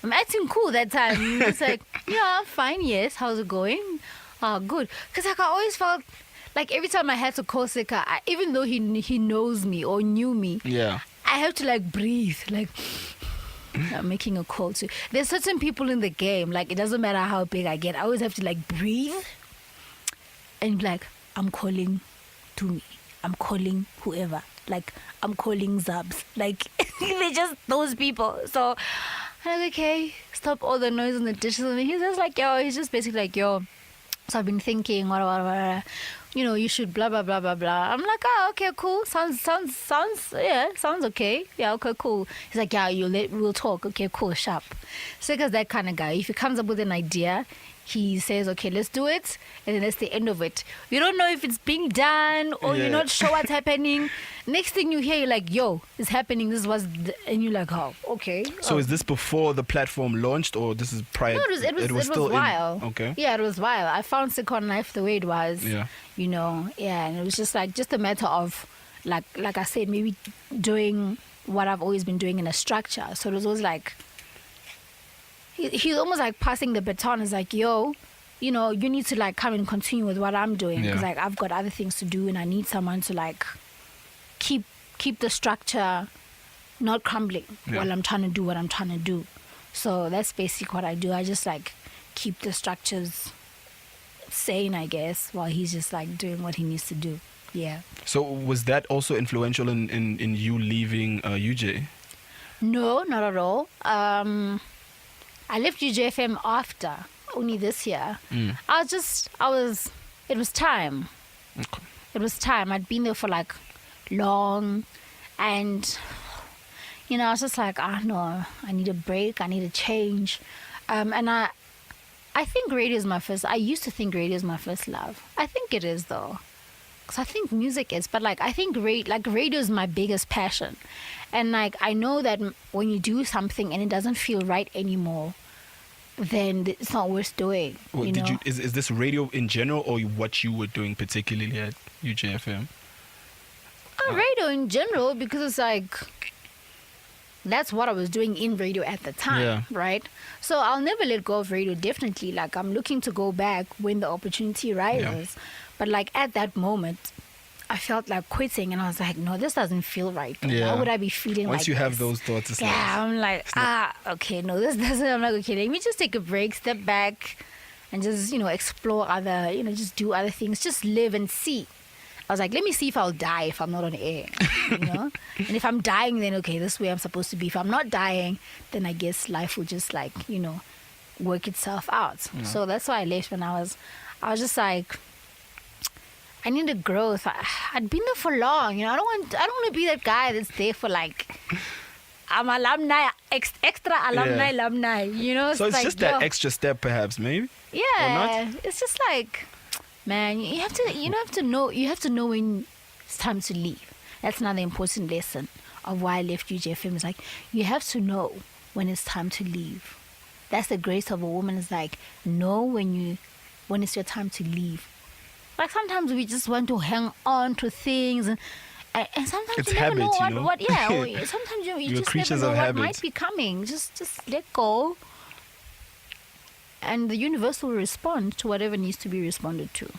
[SPEAKER 2] I'm acting cool that time. It's like, yeah, I'm fine, yes. How's it going? Oh, good. Because like, I always felt like every time I had to call Slicker, even though he knows me or knew me,
[SPEAKER 1] Yeah.
[SPEAKER 2] I have to like breathe, like I'm making a call to. There's certain people in the game, like it doesn't matter how big I get, I always have to like breathe and be like, I'm calling to me. I'm calling whoever. Like I'm calling Zubs. Like they're just those people. So I'm like, okay, stop all the noise on the dishes. And he's just like, yo, he's just basically like, yo, So I've been thinking, what, you should blah, blah, blah, blah, blah. I'm like, oh, okay, cool. Sounds, yeah, sounds okay. Yeah, okay, cool. He's like, yeah, we'll talk. Okay, cool, sharp. So because that kind of guy, if he comes up with an idea, he says, okay, let's do it. And then that's the end of it. You don't know if it's being done or you're not sure what's happening. Next thing you hear, you're like, yo, it's happening. This was, and you're like, oh, okay.
[SPEAKER 1] So is this before the platform launched or this is prior?
[SPEAKER 2] No, it was
[SPEAKER 1] still
[SPEAKER 2] wild.
[SPEAKER 1] Okay.
[SPEAKER 2] Yeah, it was wild. I found Second Life the way it was.
[SPEAKER 1] Yeah.
[SPEAKER 2] And it was just a matter of, like I said, maybe doing what I've always been doing in a structure. So it was always like, he's almost like passing the baton. It's like, yo, you need to like come and continue with what I'm doing because like I've got other things to do and I need someone to like keep the structure not crumbling while I'm trying to do what I'm trying to do. So that's basically what I do. I just like keep the structures sane, I guess, while he's just like doing what he needs to do. Yeah. So
[SPEAKER 1] was that also influential in you leaving UJ?
[SPEAKER 2] No, not at all. I left UJFM after, only this year. It was time.
[SPEAKER 1] Okay.
[SPEAKER 2] It was time. I'd been there for like long and, I was just like, no, I need a break. I need a change. And I think radio is I used to think radio is my first love. I think it is though. Because I think music is, but like I think radio is my biggest passion, and like I know that when you do something and it doesn't feel right anymore, then it's not worth doing.
[SPEAKER 1] Well, is this radio in general or what you were doing particularly at UJFM?
[SPEAKER 2] Radio in general, because it's like that's what I was doing in radio at the time, right? So I'll never let go of radio. Definitely, like I'm looking to go back when the opportunity rises. But like at that moment, I felt like quitting, and I was like, no, this doesn't feel right. Why would I be feeling
[SPEAKER 1] Once
[SPEAKER 2] like
[SPEAKER 1] you
[SPEAKER 2] this?
[SPEAKER 1] have those thoughts, it's
[SPEAKER 2] I'm like, okay, no, this doesn't. I'm like, okay, let me just take a break, step back, and just explore other, just do other things, just live and see. I was like, let me see if I'll die if I'm not on air, And if I'm dying, then okay, this is where I'm supposed to be. If I'm not dying, then I guess life will just like, work itself out. Yeah. So that's why I left when I was just like, I need a growth. I'd been there for long, I don't want to be that guy that's there for like, I'm alumni, extra alumni,
[SPEAKER 1] So it's
[SPEAKER 2] like,
[SPEAKER 1] just that extra step, perhaps, maybe.
[SPEAKER 2] Yeah, it's just like, man, you have to know when it's time to leave. That's another important lesson of why I left UJFM. Is like you have to know when it's time to leave. That's the grace of a woman. Is like know when it's your time to leave. Like sometimes we just want to hang on to things and sometimes
[SPEAKER 1] it's
[SPEAKER 2] you never
[SPEAKER 1] habit,
[SPEAKER 2] know what sometimes you just never know what might be coming. Just let go. And the universe will respond to whatever needs to be responded to.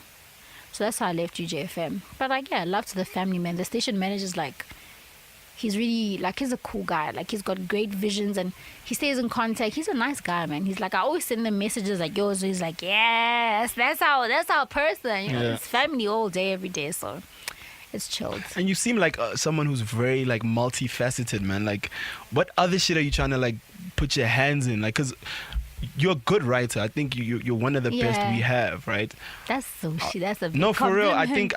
[SPEAKER 2] So that's how I left UJFM. But like, yeah, love to the family, man. The station manager's like, he's really, like, he's a cool guy. Like, he's got great visions and he stays in contact. He's a nice guy, man. He's like, I always send them messages like yours. So he's like, yes, that's our person. It's family all day, every day. So it's chilled.
[SPEAKER 1] And you seem like someone who's very, like, multifaceted, man. Like, what other shit are you trying to, like, put your hands in? Like, because you're a good writer. I think you're one of the best we have, right?
[SPEAKER 2] That's so shit. That's a big
[SPEAKER 1] no, for real. I think.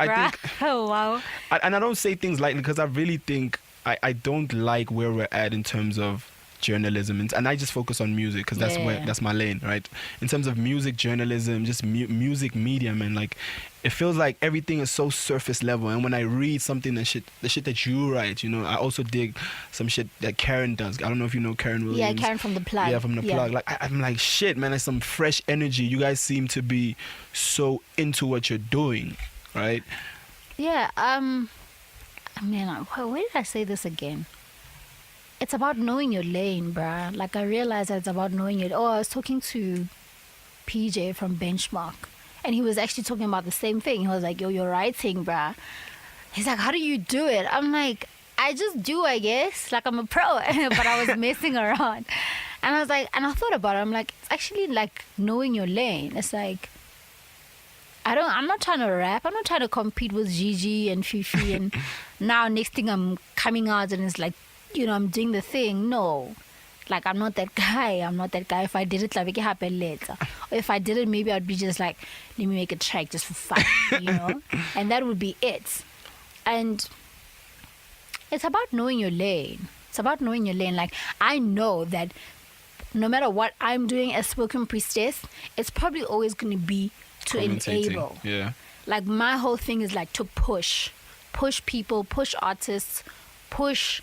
[SPEAKER 2] Oh wow.
[SPEAKER 1] And I don't say things lightly because I really think I don't like where we're at in terms of journalism, and I just focus on music because that's my lane, right? In terms of music journalism, just music media, man. Like, it feels like everything is so surface level. And when I read something, the shit that you write, I also dig some shit that Karen does. I don't know if you know Karen Williams.
[SPEAKER 2] Yeah, Karen from The Plug.
[SPEAKER 1] Yeah, from The Plug. Like, I'm like, shit, man, there's some fresh energy. You guys seem to be so into what you're doing, right?
[SPEAKER 2] Yeah. Man, where did I say this again? It's about knowing your lane, bruh. Like, I realized that it's about knowing it. I was talking to PJ from Benchmark, and he was actually talking about the same thing. He was like, yo, you're writing, bruh. He's like, how do you do it? I'm like, I just do, I guess. Like, I'm a pro. But I was messing around. And I was like, and I thought about it. I'm like, it's actually like knowing your lane. It's like, I'm not trying to rap. I'm not trying to compete with Gigi and Fifi. And now next thing I'm coming out and it's like, I'm doing the thing. No. Like, I'm not that guy. If I did it, like, it happen later. Or if I did it, maybe I'd be just like, let me make a track just for fun, you know? And that would be it. And it's about knowing your lane. Like, I know that no matter what I'm doing as Spoken Priestess, it's probably always going to be to enable.
[SPEAKER 1] Yeah.
[SPEAKER 2] Like, my whole thing is like to push people, push artists, push,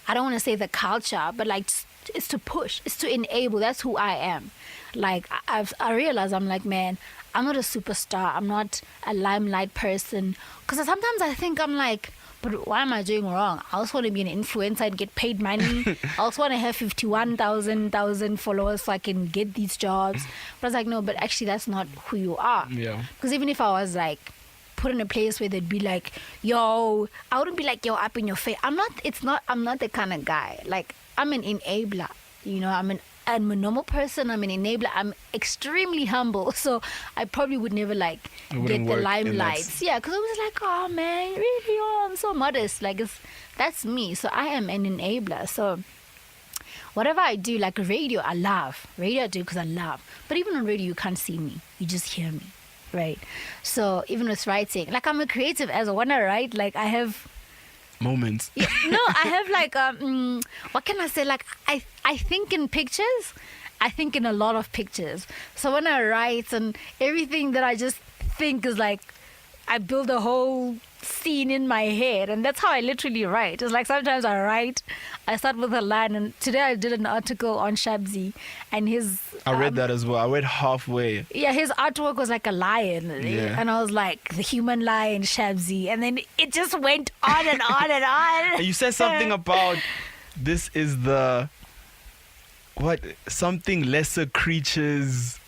[SPEAKER 2] I don't want to say the culture, but like it's to push, it's to enable. That's who I am. Like, I realize I'm like, man, I'm not a superstar. I'm not a limelight person. Because sometimes I think I'm like, but why am I doing wrong? I also want to be an influencer and get paid money. I also want to have 51,000 followers so I can get these jobs. But I was like, no, but actually that's not who you are.
[SPEAKER 1] Yeah.
[SPEAKER 2] Because even if I was like put in a place where they'd be like, yo, I wouldn't be like, yo, up in your face. I'm not the kind of guy. Like, I'm an enabler. You know, I'm a normal person. I'm an enabler. I'm extremely humble. So I probably would never like get the limelight. Yeah, because I was like, oh man, really? Oh, I'm so modest. Like, that's me. So I am an enabler. So whatever I do, like radio, I love. Radio I do because I love. But even on radio, you can't see me. You just hear me. Right. So even with writing, like, I'm a creative as when I write, like, I have
[SPEAKER 1] moments.
[SPEAKER 2] Yeah, no, I have like what can I say? Like, I think in pictures. I think in a lot of pictures. So when I write, and everything that I just think is like, I build a whole scene in my head, and that's how I literally write. It's like sometimes I write, I start with a line, and today I did an article on Shabzi, and his
[SPEAKER 1] I read that as well. I read halfway.
[SPEAKER 2] Yeah, his artwork was like a lion, and I was like, the human lion Shabzi, and then it just went on and on and on.
[SPEAKER 1] And you said something about this is the something lesser creatures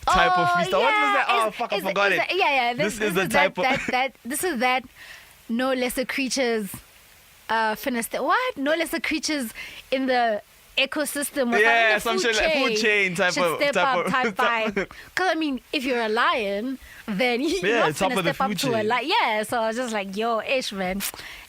[SPEAKER 1] type of freestyle.
[SPEAKER 2] Yeah.
[SPEAKER 1] What was that? Oh fuck, I forgot it. This is the type of
[SPEAKER 2] this is that no lesser creatures finished. What? No lesser creatures in the ecosystem.
[SPEAKER 1] Yeah,
[SPEAKER 2] the
[SPEAKER 1] some shit like food chain type of
[SPEAKER 2] step up type vibe. Because I mean, if you're a lion, then you're not
[SPEAKER 1] top
[SPEAKER 2] gonna
[SPEAKER 1] of the
[SPEAKER 2] step up
[SPEAKER 1] food
[SPEAKER 2] to a
[SPEAKER 1] chain.
[SPEAKER 2] lion. Yeah, so I was just like, yo, ish, man.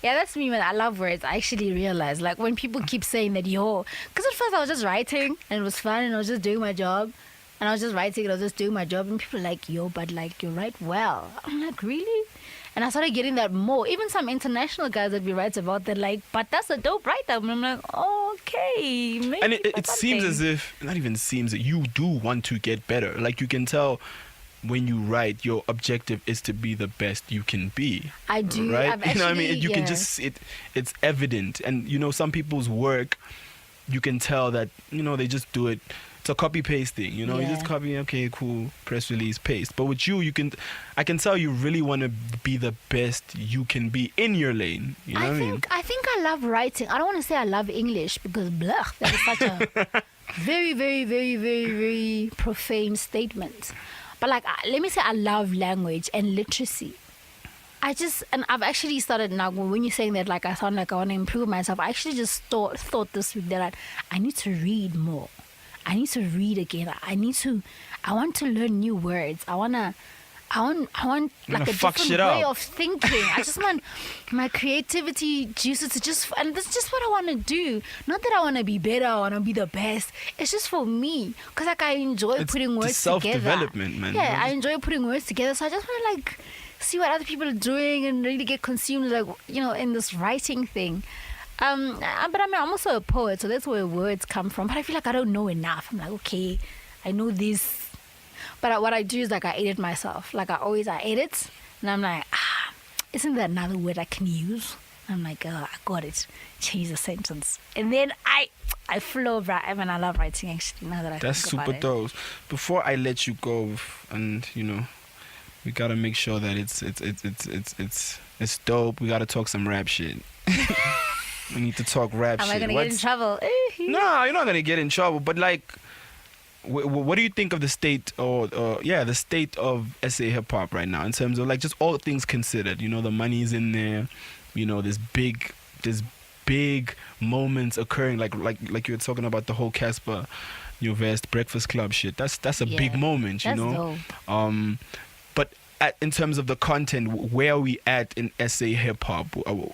[SPEAKER 2] Yeah, that's me, man. I love words. I actually realized, like, when people keep saying that, yo, because at first I was just writing and it was fun and I was just doing my job. And I was just writing and I was just doing my job. And people were like, yo, but like, you write well. I'm like, really? And I started getting that more. Even some international guys that we write about, they're like, but that's a dope writer. And I'm like, okay, maybe.
[SPEAKER 1] And it seems as if, not even seems, that you do want to get better. Like, you can tell when you write, your objective is to be the best you can be.
[SPEAKER 2] I do.
[SPEAKER 1] Right?
[SPEAKER 2] I've
[SPEAKER 1] You know what I mean?
[SPEAKER 2] actually-
[SPEAKER 1] You can
[SPEAKER 2] yeah.
[SPEAKER 1] just, it's evident. And, you know, some people's work, you can tell that, you know, they just do it. It's a copy paste thing, you know. You just
[SPEAKER 2] Yeah.
[SPEAKER 1] copy, okay, cool, press release, paste. But with you, I can tell you really want to be the best you can be in your lane. You know what I mean?
[SPEAKER 2] I think I love writing. I don't want to say I love English because blah, that is such a very, very, very, very, very profane statement. But like, let me say I love language and literacy. And I've actually started now, when you're saying that, like, I sound like I want to improve myself, I actually just thought this week that I need to read more. I need to read again. I want to learn new words. I want like a
[SPEAKER 1] fuck
[SPEAKER 2] different
[SPEAKER 1] shit
[SPEAKER 2] way
[SPEAKER 1] up.
[SPEAKER 2] of thinking. I just want my creativity juices to and that's just what I want to do. Not that I want to be better, I want to be the best. It's just for me. Because like, I enjoy
[SPEAKER 1] It's
[SPEAKER 2] putting
[SPEAKER 1] the
[SPEAKER 2] words
[SPEAKER 1] self-development,
[SPEAKER 2] together.
[SPEAKER 1] man.
[SPEAKER 2] Yeah, I enjoy putting words together. So I just want to like see what other people are doing and really get consumed, like, you know, in this writing thing. But I mean, I'm also a poet, so that's where words come from. But I feel like I don't know enough. I'm like, okay, I know this. But what I do is, like, I edit myself. Like, I edit. And I'm like, isn't there another word I can use? I'm like, oh, I got it. Change the sentence. And then I flow, bro. I mean, I love writing, actually, now that I
[SPEAKER 1] That's
[SPEAKER 2] think about
[SPEAKER 1] super
[SPEAKER 2] it.
[SPEAKER 1] dope. Before I let you go, and, you know, we gotta make sure that it's dope. We gotta talk some rap shit. We need to talk rap
[SPEAKER 2] Am
[SPEAKER 1] shit.
[SPEAKER 2] I going to get in trouble?
[SPEAKER 1] No, you're not gonna get in trouble. But like, what do you think of the state, the state of SA hip hop right now in terms of like just all things considered? You know, the money's in there. You know, there's big moments occurring. Like you were talking about the whole Casper New Vest Breakfast Club shit. That's a big
[SPEAKER 2] Yeah,
[SPEAKER 1] moment. You
[SPEAKER 2] that's
[SPEAKER 1] know.
[SPEAKER 2] dope.
[SPEAKER 1] But in terms of the content, where are we at in SA hip hop?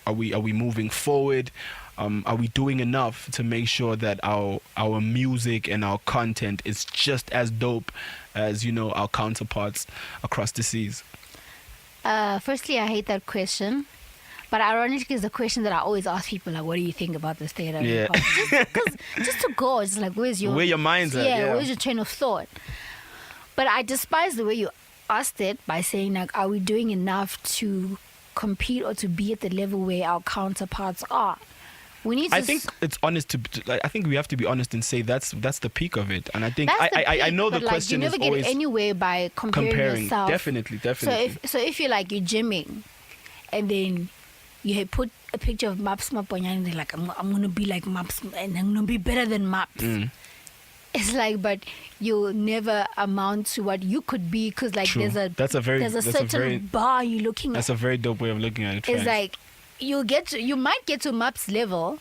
[SPEAKER 1] Are we moving forward? Are we doing enough to make sure that our music and our content is just as dope as, you know, our counterparts across the seas?
[SPEAKER 2] Firstly, I hate that question. But ironically, it's a question that I always ask people, like, what do you think about the state of hip hop? Just to go, it's like, where your mind's at? Yeah, where's your train of thought? But I despise the way you asked it by saying, like, are we doing enough to compete or to be at the level where our counterparts are? We need to.
[SPEAKER 1] I think it's honest to. Like, I think we have to be honest and say that's the peak of it. And I think I know the question is always. You never get
[SPEAKER 2] anywhere by comparing yourself.
[SPEAKER 1] Definitely.
[SPEAKER 2] So if you're like you're gymming, and then you had put a picture of Maps Maponya and they're like, I'm gonna be like Maps and I'm gonna be better than Maps. It's like, but you'll never amount to what you could be because like
[SPEAKER 1] True. There's a
[SPEAKER 2] certain bar you're looking at.
[SPEAKER 1] That's a very dope way of looking at it.
[SPEAKER 2] It's like you might get to Maps level,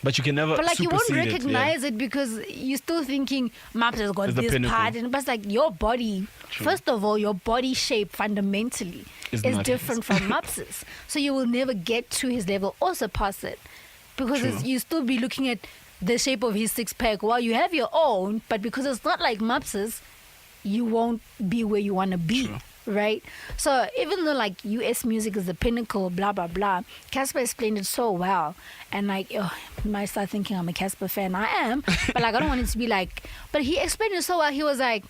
[SPEAKER 1] but you can never.
[SPEAKER 2] But like you won't recognize it because you're still thinking Maps has got this part, and but it's like your body. True. First of all, your body shape fundamentally is different from Maps's, so you will never get to his level or surpass it because you still be looking at the shape of his six pack while you have your own, but because it's not like Maps's, you won't be where you want to be. True. Right? So even though like US music is the pinnacle, blah blah blah, Casper explained it so well, and like you might start thinking I'm a Casper fan. I am, but like I don't want it to be like. But he explained it so well. He was like,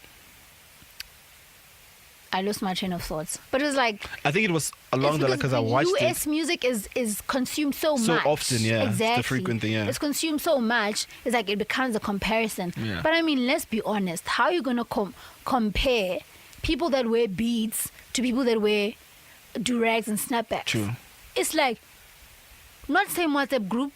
[SPEAKER 2] I lost my train of thoughts, but it was like
[SPEAKER 1] I think it was along the because I watched
[SPEAKER 2] US music is consumed so much
[SPEAKER 1] often, yeah,
[SPEAKER 2] exactly.
[SPEAKER 1] It's the frequent thing, yeah.
[SPEAKER 2] It's consumed so much. It's like it becomes a comparison.
[SPEAKER 1] Yeah.
[SPEAKER 2] But I mean, let's be honest. How are you gonna compare people that wear beads to people that wear do-rags and snapbacks?
[SPEAKER 1] True.
[SPEAKER 2] It's like not same WhatsApp group.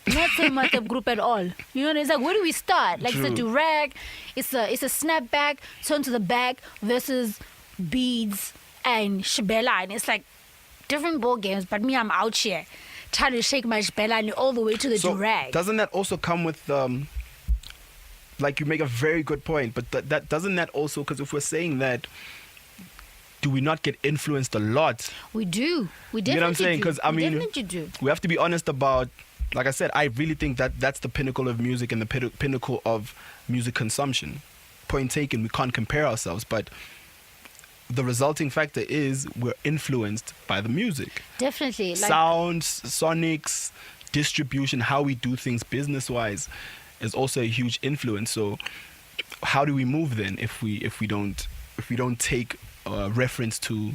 [SPEAKER 2] Not same WhatsApp group at all. You know, it's like where do we start? Like
[SPEAKER 1] True.
[SPEAKER 2] it's a do-rag, it's a snapback, turn to the back versus beads and shibela, and it's like different ball games. But me, I'm out here trying to shake my shibela and all the way to the do-rag.
[SPEAKER 1] Doesn't that also come with like you make a very good point, but that doesn't that also, because if we're saying that, do we not get influenced a lot?
[SPEAKER 2] We do. We definitely do.
[SPEAKER 1] You know what I'm saying? Because I mean,
[SPEAKER 2] definitely do.
[SPEAKER 1] We have to be honest about. Like I said, I really think that's the pinnacle of music and the pinnacle of music consumption. Point taken. We can't compare ourselves, but the resulting factor is we're influenced by the music.
[SPEAKER 2] Definitely. Like,
[SPEAKER 1] sounds, sonics, distribution, how we do things business-wise is also a huge influence. So how do we move then if we don't take reference to,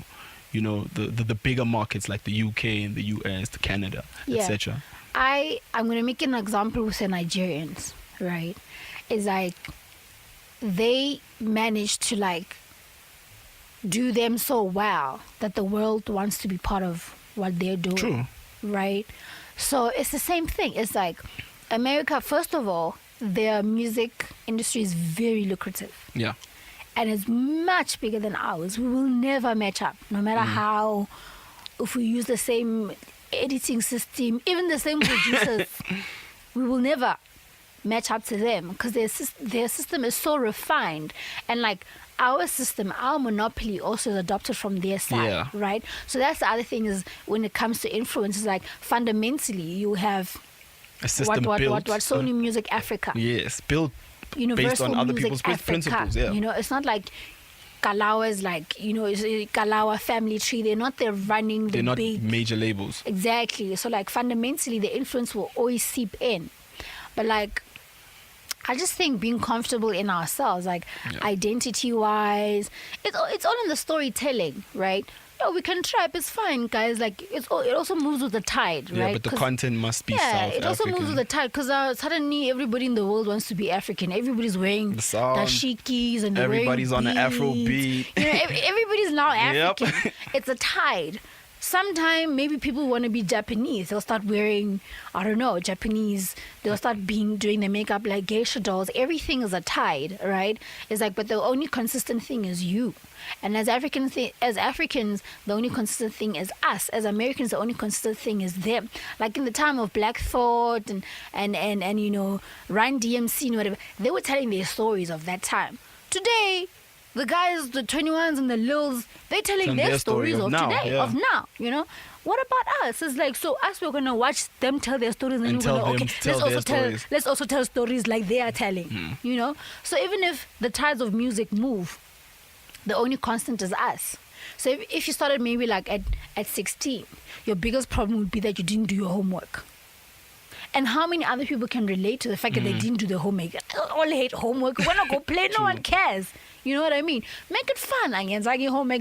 [SPEAKER 1] you know, the bigger markets like the UK and the US, the Canada, etc.
[SPEAKER 2] I'm going to make an example with the Nigerians, right? It's like they managed to like do them so well that the world wants to be part of what they're doing.
[SPEAKER 1] True.
[SPEAKER 2] Right? So it's the same thing. It's like America, first of all, their music industry is very lucrative.
[SPEAKER 1] Yeah.
[SPEAKER 2] And it's much bigger than ours. We will never match up, no matter how, if we use the same editing system, even the same producers, we will never match up to them because their system is so refined. And like our system, our monopoly also is adopted from their side, right? So that's the other thing is when it comes to influence, is like fundamentally you have
[SPEAKER 1] a system
[SPEAKER 2] what
[SPEAKER 1] built,
[SPEAKER 2] Sony Music Africa.
[SPEAKER 1] Yes, built
[SPEAKER 2] Universal
[SPEAKER 1] based on other
[SPEAKER 2] Music
[SPEAKER 1] people's
[SPEAKER 2] Africa.
[SPEAKER 1] principles. Yeah.
[SPEAKER 2] You know, it's not like Kalawa's like, you know, it's a Kalawa family tree. They're not there running the
[SPEAKER 1] They're not
[SPEAKER 2] big
[SPEAKER 1] major labels.
[SPEAKER 2] Exactly. So like fundamentally the influence will always seep in. But like I just think being comfortable in ourselves, like identity wise, it's all in the storytelling, right? Oh, we can trap, it's fine, guys. Like it also moves with the tide, right?
[SPEAKER 1] Yeah, but the content must be South African.
[SPEAKER 2] It also moves with the tide because suddenly everybody in the world wants to be African. Everybody's wearing the dashikis and
[SPEAKER 1] everybody's on an Afro beat.
[SPEAKER 2] You know, everybody's now African. It's a tide. Sometime maybe people want to be Japanese. They'll start wearing, I don't know, Japanese. They'll start doing their makeup like geisha dolls. Everything is a tide, right? It's like, but the only consistent thing is you. And as Africans, the only consistent thing is us. As Americans, the only consistent thing is them. Like in the time of Black Thought and you know, Run DMC and whatever, they were telling their stories of that time. Today, the guys, the 21s and the Lils, they're telling their stories of
[SPEAKER 1] now,
[SPEAKER 2] today, of now, you know. What about us? It's like, so us, we're going to watch them tell their stories and we're going to, okay, let's also tell stories like they are telling, you know. So even if the tides of music move, the only constant is us. So if you started maybe like at 16, your biggest problem would be that you didn't do your homework. And how many other people can relate to the fact that they didn't do their homework? I all hate homework. When I go play, no one cares. You know what I mean? Make it fun. Homework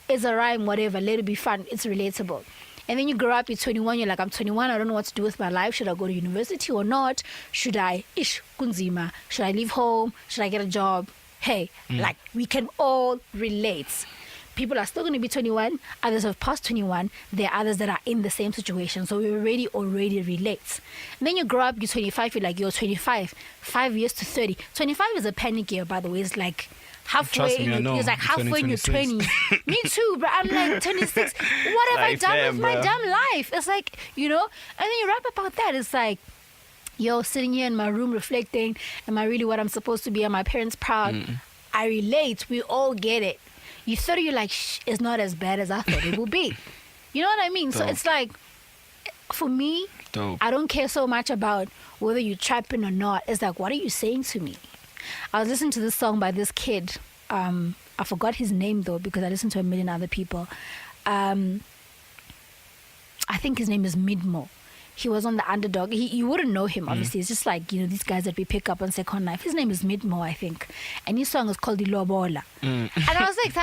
[SPEAKER 2] is a rhyme, whatever. Let it be fun. It's relatable. And then you grow up, you're 21, you're like, I'm 21, I don't know what to do with my life. Should I go to university or not? Should I leave home? Should I get a job? Hey, like, we can all relate. People are still going to be 21. Others have passed 21. There are others that are in the same situation. So we already relate. And then you grow up, you're 25. You're like, you're 25. 5 years to 30. 25 is a panic year, by the way. It's like halfway. It's like halfway in your 20s. Me too, but I'm like 26. What have I done with my damn life? It's like, you know. And then you rap about that. It's like, yo, sitting here in my room reflecting. Am I really what I'm supposed to be? Are my parents proud? I relate. We all get it. You 30, you're like, it's not as bad as I thought it would be. You know what I mean? Dope. So it's like, for me, I don't care so much about whether you're trapping or not. It's like, what are you saying to me? I was listening to this song by this kid. I forgot his name, though, because I listened to a million other people. I think his name is Midmo. He was on the Underdog. You wouldn't know him, obviously. It's just like, you know, these guys that we pick up on Second Life. His name is Midmo, I think. And his song is called Ilobola. And I was like,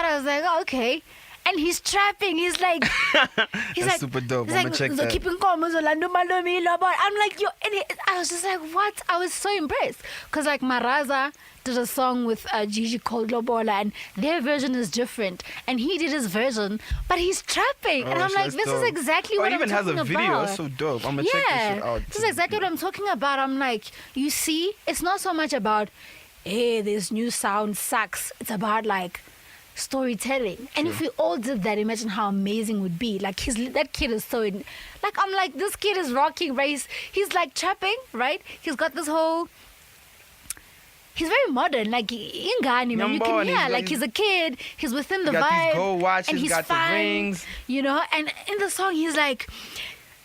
[SPEAKER 2] oh, okay. And he's trapping. He's like,
[SPEAKER 1] that's super dope. I'm gonna check that.
[SPEAKER 2] I'm like, yo, and I was just like, what? I was so impressed. Because like Maraza did a song with Gigi called Lobola, and their version is different. And he did his version, but he's trapping. And I'm like, this is exactly what I'm talking about.
[SPEAKER 1] He even has a video. That's so dope. I'm gonna check this shit out.
[SPEAKER 2] This is exactly what I'm talking about. I'm like, you see, it's not so much about, hey, this new sound sucks. It's about like storytelling. And if we all did that, imagine how amazing it would be. Like that kid is so like, I'm like, this kid is rocking, right? He's like trapping, right? He's got this whole, he's very modern, like Ingani, man. You can hear, like he's a kid, he's within the vibe,
[SPEAKER 1] these gold watches,
[SPEAKER 2] and he's
[SPEAKER 1] got
[SPEAKER 2] fine,
[SPEAKER 1] the rings,
[SPEAKER 2] you know. And in the song, he's like,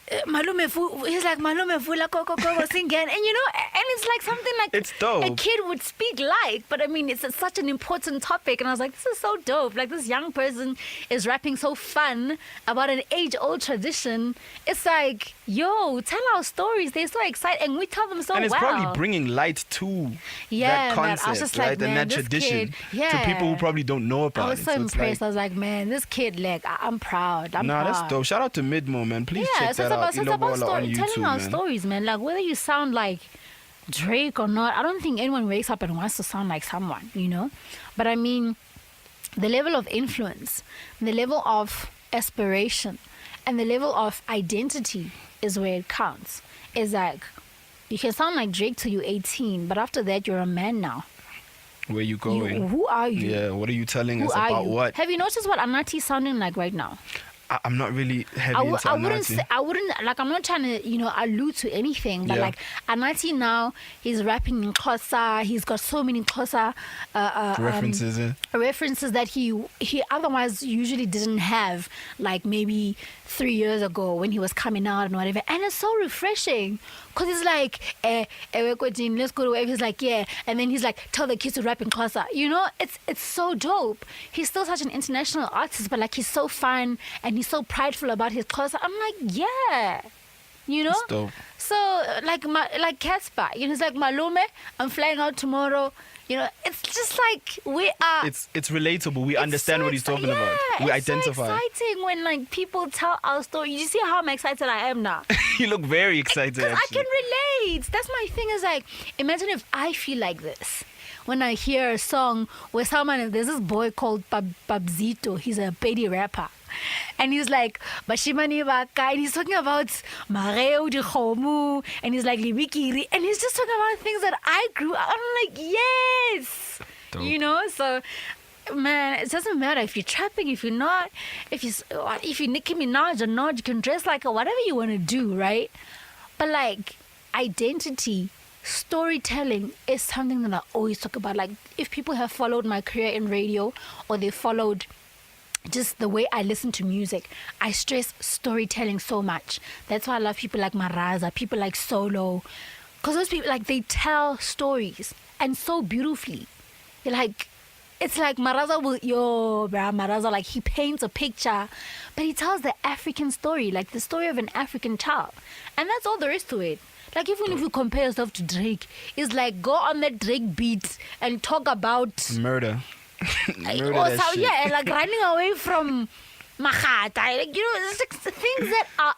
[SPEAKER 2] he's like Malume Vula Koko singing, and you know, and it's like something like
[SPEAKER 1] it's dope.
[SPEAKER 2] A kid would speak like, but I mean, it's such an important topic, and I was like, this is so dope. Like this young person is rapping so fun about an age-old tradition. It's like, yo, tell our stories. They're so excited, and we tell them so well.
[SPEAKER 1] And it's probably bringing light to that concept,
[SPEAKER 2] I was just like,
[SPEAKER 1] right?
[SPEAKER 2] Man,
[SPEAKER 1] and that tradition to people who probably don't know about it.
[SPEAKER 2] I was so impressed. I was like, man, this kid, like, I'm proud. I'm proud.
[SPEAKER 1] That's dope. Shout out to Midmo, man. Please check that out.
[SPEAKER 2] It's about telling our stories, man. Like, whether you sound like Drake or not, I don't think anyone wakes up and wants to sound like someone, you know? But I mean, the level of influence, the level of aspiration, and the level of identity is where it counts. It's like, you can sound like Drake till you're 18, but after that, you're a man now.
[SPEAKER 1] Where you going?
[SPEAKER 2] Who are you?
[SPEAKER 1] Yeah, what are you telling us about what?
[SPEAKER 2] Have you noticed what Anati's sounding like right now?
[SPEAKER 1] I'm not really heavy into Anati.
[SPEAKER 2] I wouldn't, like, I'm not trying to, you know, allude to anything, but like Anati now, he's rapping in Xhosa. He's got so many Xhosa references that he otherwise usually didn't have, like maybe 3 years ago when he was coming out and whatever. And it's so refreshing because it's like, let's go to where. He's like, yeah, and then he's like, tell the kids to rap in Xhosa. You know, it's so dope. He's still such an international artist, but like he's so fun and he's so prideful about his Xhosa. I'm like, yeah, you know.
[SPEAKER 1] That's dope.
[SPEAKER 2] So like Casper, you know, he's like, Malume, I'm flying out tomorrow. You know, it's just like we are.
[SPEAKER 1] It's relatable. We understand what he's talking about. We identify.
[SPEAKER 2] It's so exciting when like people tell our story. You see how I'm excited I am now.
[SPEAKER 1] You look very excited.
[SPEAKER 2] Because I can relate. That's my thing. Is like, imagine if I feel like this when I hear a song where there's this boy called Babzito. He's a Pedi rapper. And he's like, Bashimani Baka, and he's talking about Mareo di Khomu, and he's like, Libikiri, and he's just talking about things that I grew up. I'm like, yes, dope. You know. So, man, it doesn't matter if you're trapping, if you're not, if you're Nicki Minaj or not. You can dress like whatever you want to do, right? But like, identity storytelling is something that I always talk about. Like, if people have followed my career in radio, or they followed just the way I listen to music, I stress storytelling so much. That's why I love people like Maraza, people like Solo, because those people, like, they tell stories, and so beautifully. Like, it's like Maraza Maraza, like, he paints a picture, but he tells the African story, like the story of an African child, and that's all there is to it. Like, even if you compare yourself to Drake, it's like, go on that Drake beat and talk about
[SPEAKER 1] murder. Murder
[SPEAKER 2] or
[SPEAKER 1] that
[SPEAKER 2] so,
[SPEAKER 1] shit.
[SPEAKER 2] yeah, and like running away from Mahata, like, you know, it's like things that are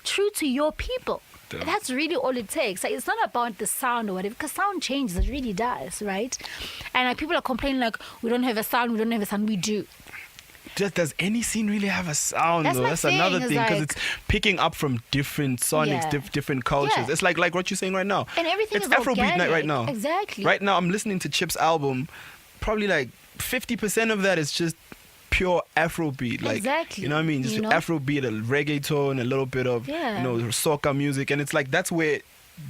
[SPEAKER 2] true to your people.
[SPEAKER 1] Damn.
[SPEAKER 2] That's really all it takes. Like, it's not about the sound or whatever, because sound changes, it really does, right? And like, people are complaining like, we don't have a sound, we do.
[SPEAKER 1] Does any scene really have a sound?
[SPEAKER 2] That's
[SPEAKER 1] Though?
[SPEAKER 2] my
[SPEAKER 1] That's
[SPEAKER 2] thing,
[SPEAKER 1] another
[SPEAKER 2] is
[SPEAKER 1] thing, because
[SPEAKER 2] like-
[SPEAKER 1] it's picking up from different sonics,
[SPEAKER 2] Yeah.
[SPEAKER 1] different cultures.
[SPEAKER 2] Yeah.
[SPEAKER 1] It's like what you're saying right now.
[SPEAKER 2] And everything
[SPEAKER 1] it's
[SPEAKER 2] is
[SPEAKER 1] Afrobeat night
[SPEAKER 2] organic.
[SPEAKER 1] right now.
[SPEAKER 2] Exactly.
[SPEAKER 1] Right now, I'm listening to Chip's album. Probably like 50% of that is just pure Afrobeat. Like,
[SPEAKER 2] Exactly.
[SPEAKER 1] you know what I mean? Just
[SPEAKER 2] You know?
[SPEAKER 1] Afrobeat, a reggaeton, a little bit of
[SPEAKER 2] Yeah.
[SPEAKER 1] you know, soca music, and it's like that's where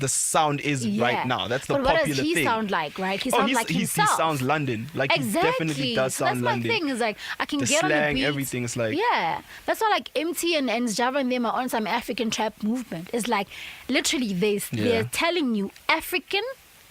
[SPEAKER 1] the sound is
[SPEAKER 2] Yeah.
[SPEAKER 1] right now. That's the
[SPEAKER 2] but
[SPEAKER 1] popular
[SPEAKER 2] what does he
[SPEAKER 1] thing.
[SPEAKER 2] sound like, right? He
[SPEAKER 1] Oh,
[SPEAKER 2] sounds like
[SPEAKER 1] he
[SPEAKER 2] himself.
[SPEAKER 1] sounds London. Like,
[SPEAKER 2] Exactly.
[SPEAKER 1] he definitely does
[SPEAKER 2] So
[SPEAKER 1] sound
[SPEAKER 2] that's my
[SPEAKER 1] London.
[SPEAKER 2] thing, is like, I can
[SPEAKER 1] The
[SPEAKER 2] get on the
[SPEAKER 1] slang,
[SPEAKER 2] beat.
[SPEAKER 1] everything is like-
[SPEAKER 2] Yeah. That's why, like, MT and Java and them are on some African trap movement. It's like, literally, they're telling you African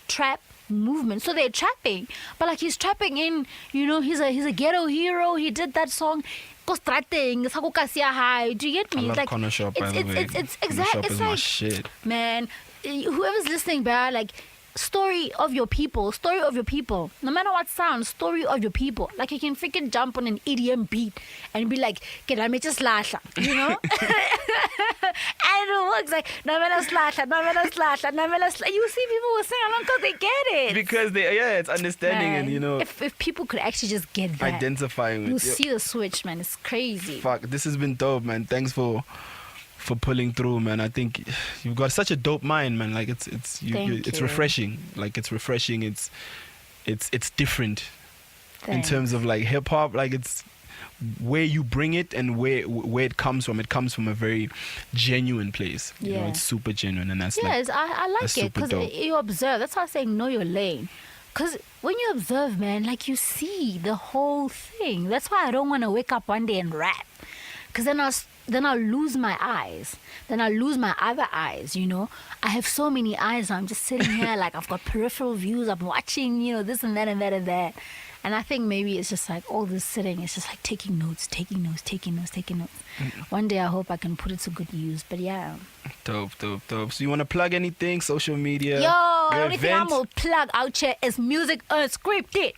[SPEAKER 2] trap movement. So they're trapping. But like, he's trapping in, you know, he's a ghetto hero. He did that song. Do you get me?
[SPEAKER 1] I
[SPEAKER 2] It's
[SPEAKER 1] love
[SPEAKER 2] like,
[SPEAKER 1] Corner Shop, by the way.
[SPEAKER 2] it's
[SPEAKER 1] Corner
[SPEAKER 2] exact.
[SPEAKER 1] Shop
[SPEAKER 2] It's
[SPEAKER 1] is my
[SPEAKER 2] like,
[SPEAKER 1] shit.
[SPEAKER 2] man, whoever's listening, bruh, like, story of your people. No matter what sound, story of your people. Like, you can freaking jump on an EDM beat and be like, "Can I make just lasha?" You know? And it works like, "No man slasha." You see people will sing along because they get it.
[SPEAKER 1] Because it's understanding
[SPEAKER 2] Man,
[SPEAKER 1] and, you know,
[SPEAKER 2] if people could actually just get that,
[SPEAKER 1] identifying
[SPEAKER 2] you'll
[SPEAKER 1] with
[SPEAKER 2] see the switch, man. It's crazy.
[SPEAKER 1] Fuck, this has been dope, man. Thanks for pulling through, man. I think you've got such a dope mind, man. Like, it's
[SPEAKER 2] Thank
[SPEAKER 1] it's
[SPEAKER 2] you.
[SPEAKER 1] refreshing. Like, it's refreshing. It's different in
[SPEAKER 2] Thanks.
[SPEAKER 1] terms of like hip hop. Like, it's where you bring it and where it comes from. It comes from a very genuine place. You know,
[SPEAKER 2] Yeah.
[SPEAKER 1] it's super genuine, and that's like,
[SPEAKER 2] Yes, I like
[SPEAKER 1] that's
[SPEAKER 2] it
[SPEAKER 1] super
[SPEAKER 2] because
[SPEAKER 1] dope.
[SPEAKER 2] you observe. That's why I'm saying know your lane. Because when you observe, man, like, you see the whole thing. That's why I don't want to wake up one day and rap. Because then I'll lose my eyes. Then I'll lose my other eyes, you know. I have so many eyes. I'm just sitting here like, I've got peripheral views. I'm watching, you know, this and that and that and that. And I think maybe it's just like all this sitting. It's just like taking notes. One day I hope I can put it to good use. But yeah.
[SPEAKER 1] dope. So you want to plug anything? Social media?
[SPEAKER 2] Yo, the
[SPEAKER 1] your
[SPEAKER 2] only thing I'm
[SPEAKER 1] event?
[SPEAKER 2] going to plug out here is music unscripted.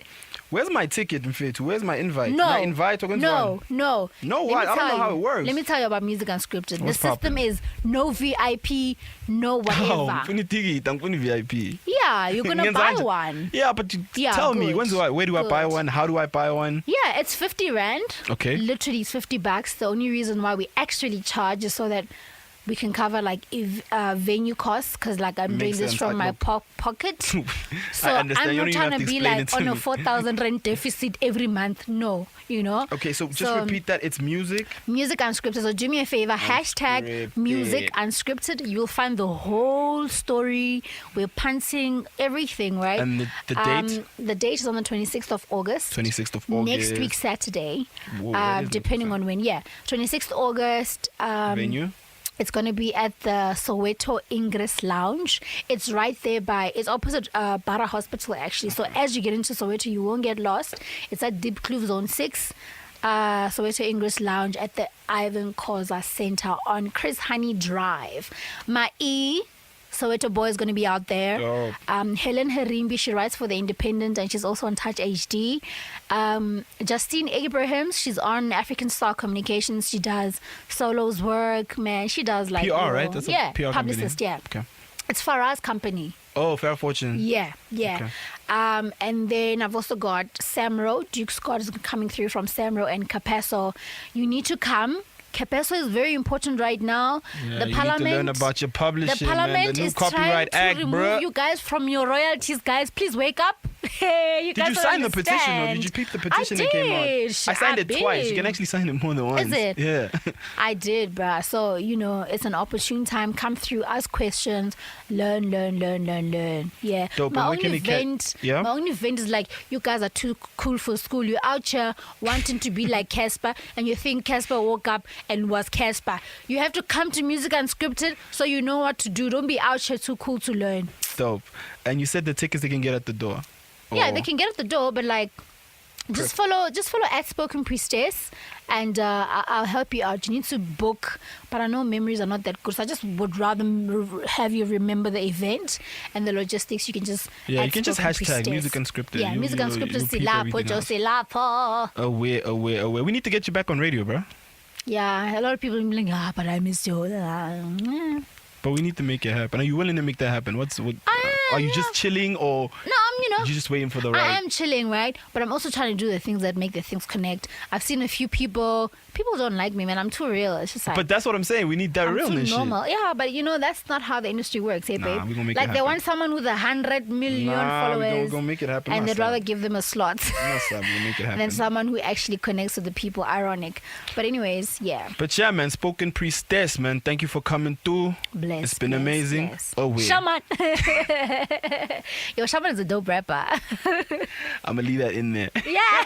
[SPEAKER 1] Where's my ticket, Mfethu? Where's my invite?
[SPEAKER 2] No.
[SPEAKER 1] My invite or
[SPEAKER 2] No.
[SPEAKER 1] No,
[SPEAKER 2] Let me
[SPEAKER 1] what? I don't
[SPEAKER 2] tell
[SPEAKER 1] know how
[SPEAKER 2] you.
[SPEAKER 1] it works.
[SPEAKER 2] Let me tell you about music unscripted.
[SPEAKER 1] What's
[SPEAKER 2] The system
[SPEAKER 1] poppin'?
[SPEAKER 2] is no VIP, no
[SPEAKER 1] Oh,
[SPEAKER 2] whatever.
[SPEAKER 1] mfuni ticket, mfuni VIP.
[SPEAKER 2] Yeah, you're going to buy one.
[SPEAKER 1] Yeah, but
[SPEAKER 2] Yeah,
[SPEAKER 1] tell me,
[SPEAKER 2] good.
[SPEAKER 1] where do I buy
[SPEAKER 2] Good.
[SPEAKER 1] one? How do I buy one?
[SPEAKER 2] Yeah, it's 50 Rand.
[SPEAKER 1] Okay.
[SPEAKER 2] Literally, it's $50. The only reason why we actually charge is so that we can cover like venue costs, because like I'm
[SPEAKER 1] Makes
[SPEAKER 2] doing this
[SPEAKER 1] sense.
[SPEAKER 2] from
[SPEAKER 1] I
[SPEAKER 2] my pocket. So
[SPEAKER 1] I understand.
[SPEAKER 2] I'm
[SPEAKER 1] You
[SPEAKER 2] not
[SPEAKER 1] don't even
[SPEAKER 2] trying
[SPEAKER 1] have
[SPEAKER 2] to
[SPEAKER 1] to
[SPEAKER 2] be
[SPEAKER 1] explain
[SPEAKER 2] like
[SPEAKER 1] it to
[SPEAKER 2] on a
[SPEAKER 1] me.
[SPEAKER 2] 4,000 Rand deficit every month. No, you know.
[SPEAKER 1] Okay, so just repeat that. It's music.
[SPEAKER 2] Music unscripted. So do me a favor, hashtag music unscripted. You'll find the whole story. We're punting everything, right?
[SPEAKER 1] And the date?
[SPEAKER 2] The date is on the 26th of August.
[SPEAKER 1] 26th of August.
[SPEAKER 2] Next week, Saturday.
[SPEAKER 1] Whoa, that is
[SPEAKER 2] Depending on when. Yeah. 26th August.
[SPEAKER 1] Venue?
[SPEAKER 2] It's going to be at the Soweto Ingress Lounge. It's right there it's opposite Bara Hospital, actually. So as you get into Soweto, you won't get lost. It's at Deep Kloof Zone 6. Soweto Ingress Lounge at the Ivan Khoza Center on Chris Honey Drive. Soweto Boy is going to be out there.
[SPEAKER 1] Dope.
[SPEAKER 2] Helen Harimbi, she writes for The Independent, and she's also on Touch HD. Justine Abrahams, she's on African Star Communications. She does Solo's work, man. She does like
[SPEAKER 1] PR, right? That's a PR
[SPEAKER 2] publicist,
[SPEAKER 1] company.
[SPEAKER 2] yeah.
[SPEAKER 1] Okay.
[SPEAKER 2] It's Farah's company.
[SPEAKER 1] Oh, Fair Fortune.
[SPEAKER 2] Yeah.
[SPEAKER 1] Okay.
[SPEAKER 2] And then I've also got Samro. Duke Scott is coming through from Samro and Capasso. You need to come. Capasso is very important right now.
[SPEAKER 1] Yeah,
[SPEAKER 2] The
[SPEAKER 1] you
[SPEAKER 2] Parliament.
[SPEAKER 1] need to learn about your publishing,
[SPEAKER 2] The Parliament
[SPEAKER 1] man. The new
[SPEAKER 2] is
[SPEAKER 1] Copyright
[SPEAKER 2] trying
[SPEAKER 1] Act,
[SPEAKER 2] to remove
[SPEAKER 1] bruh.
[SPEAKER 2] you guys from your royalties, guys. Please wake up. You
[SPEAKER 1] Did you sign the petition or did you peep the petition that came out? I signed it twice. You can actually sign it more than once.
[SPEAKER 2] Is it?
[SPEAKER 1] Yeah.
[SPEAKER 2] I did, bruh. So, it's an opportune time. Come through, ask questions, learn. Yeah.
[SPEAKER 1] Dope.
[SPEAKER 2] My
[SPEAKER 1] And
[SPEAKER 2] only event is like, you guys are too cool for school. You're out here wanting to be like Casper, and you think Casper woke up and was Casper. You have to come to Music Unscripted so you know what to do. Don't be out here too cool to learn.
[SPEAKER 1] Dope. And you said the tickets they can get at the door.
[SPEAKER 2] Yeah, they can get at the door, but like, just follow at Spokenpriestess, and I'll help you out. You need to book, but I know memories are not that good, so I just would rather have you remember the event and the logistics. You can just
[SPEAKER 1] you can just hashtag Music Unscripted.
[SPEAKER 2] Yeah, Music Unscripted. Silapo.
[SPEAKER 1] Aware. We need to get you back on radio, bro.
[SPEAKER 2] Yeah, a lot of people are like, but I miss you.
[SPEAKER 1] But we need to make it happen. Are you willing to make that happen? Are you just chilling or?
[SPEAKER 2] No,
[SPEAKER 1] you're just waiting for the right?
[SPEAKER 2] I am chilling, right? But I'm also trying to do the things that make the things connect. I've seen a few people don't like me, man. I'm too real. It's just like.
[SPEAKER 1] But that's what I'm saying. We need that realness.
[SPEAKER 2] Too normal. Shit. Yeah, but that's not how the industry works, hey, babe.
[SPEAKER 1] We gonna make
[SPEAKER 2] like
[SPEAKER 1] it happen.
[SPEAKER 2] They want someone with 100 million followers.
[SPEAKER 1] We're gonna make it happen.
[SPEAKER 2] And they'd rather give them a slot
[SPEAKER 1] we'll make it happen.
[SPEAKER 2] than someone who actually connects with the people. Ironic. But anyways, yeah.
[SPEAKER 1] But yeah, man, Spokenpriestess, man. Thank you for coming through. It's been amazing.
[SPEAKER 2] Bless.
[SPEAKER 1] Oh, wait.
[SPEAKER 2] Shaman. Yo, Shaman is a dope rapper.
[SPEAKER 1] I'm gonna leave that in there.
[SPEAKER 2] Yeah.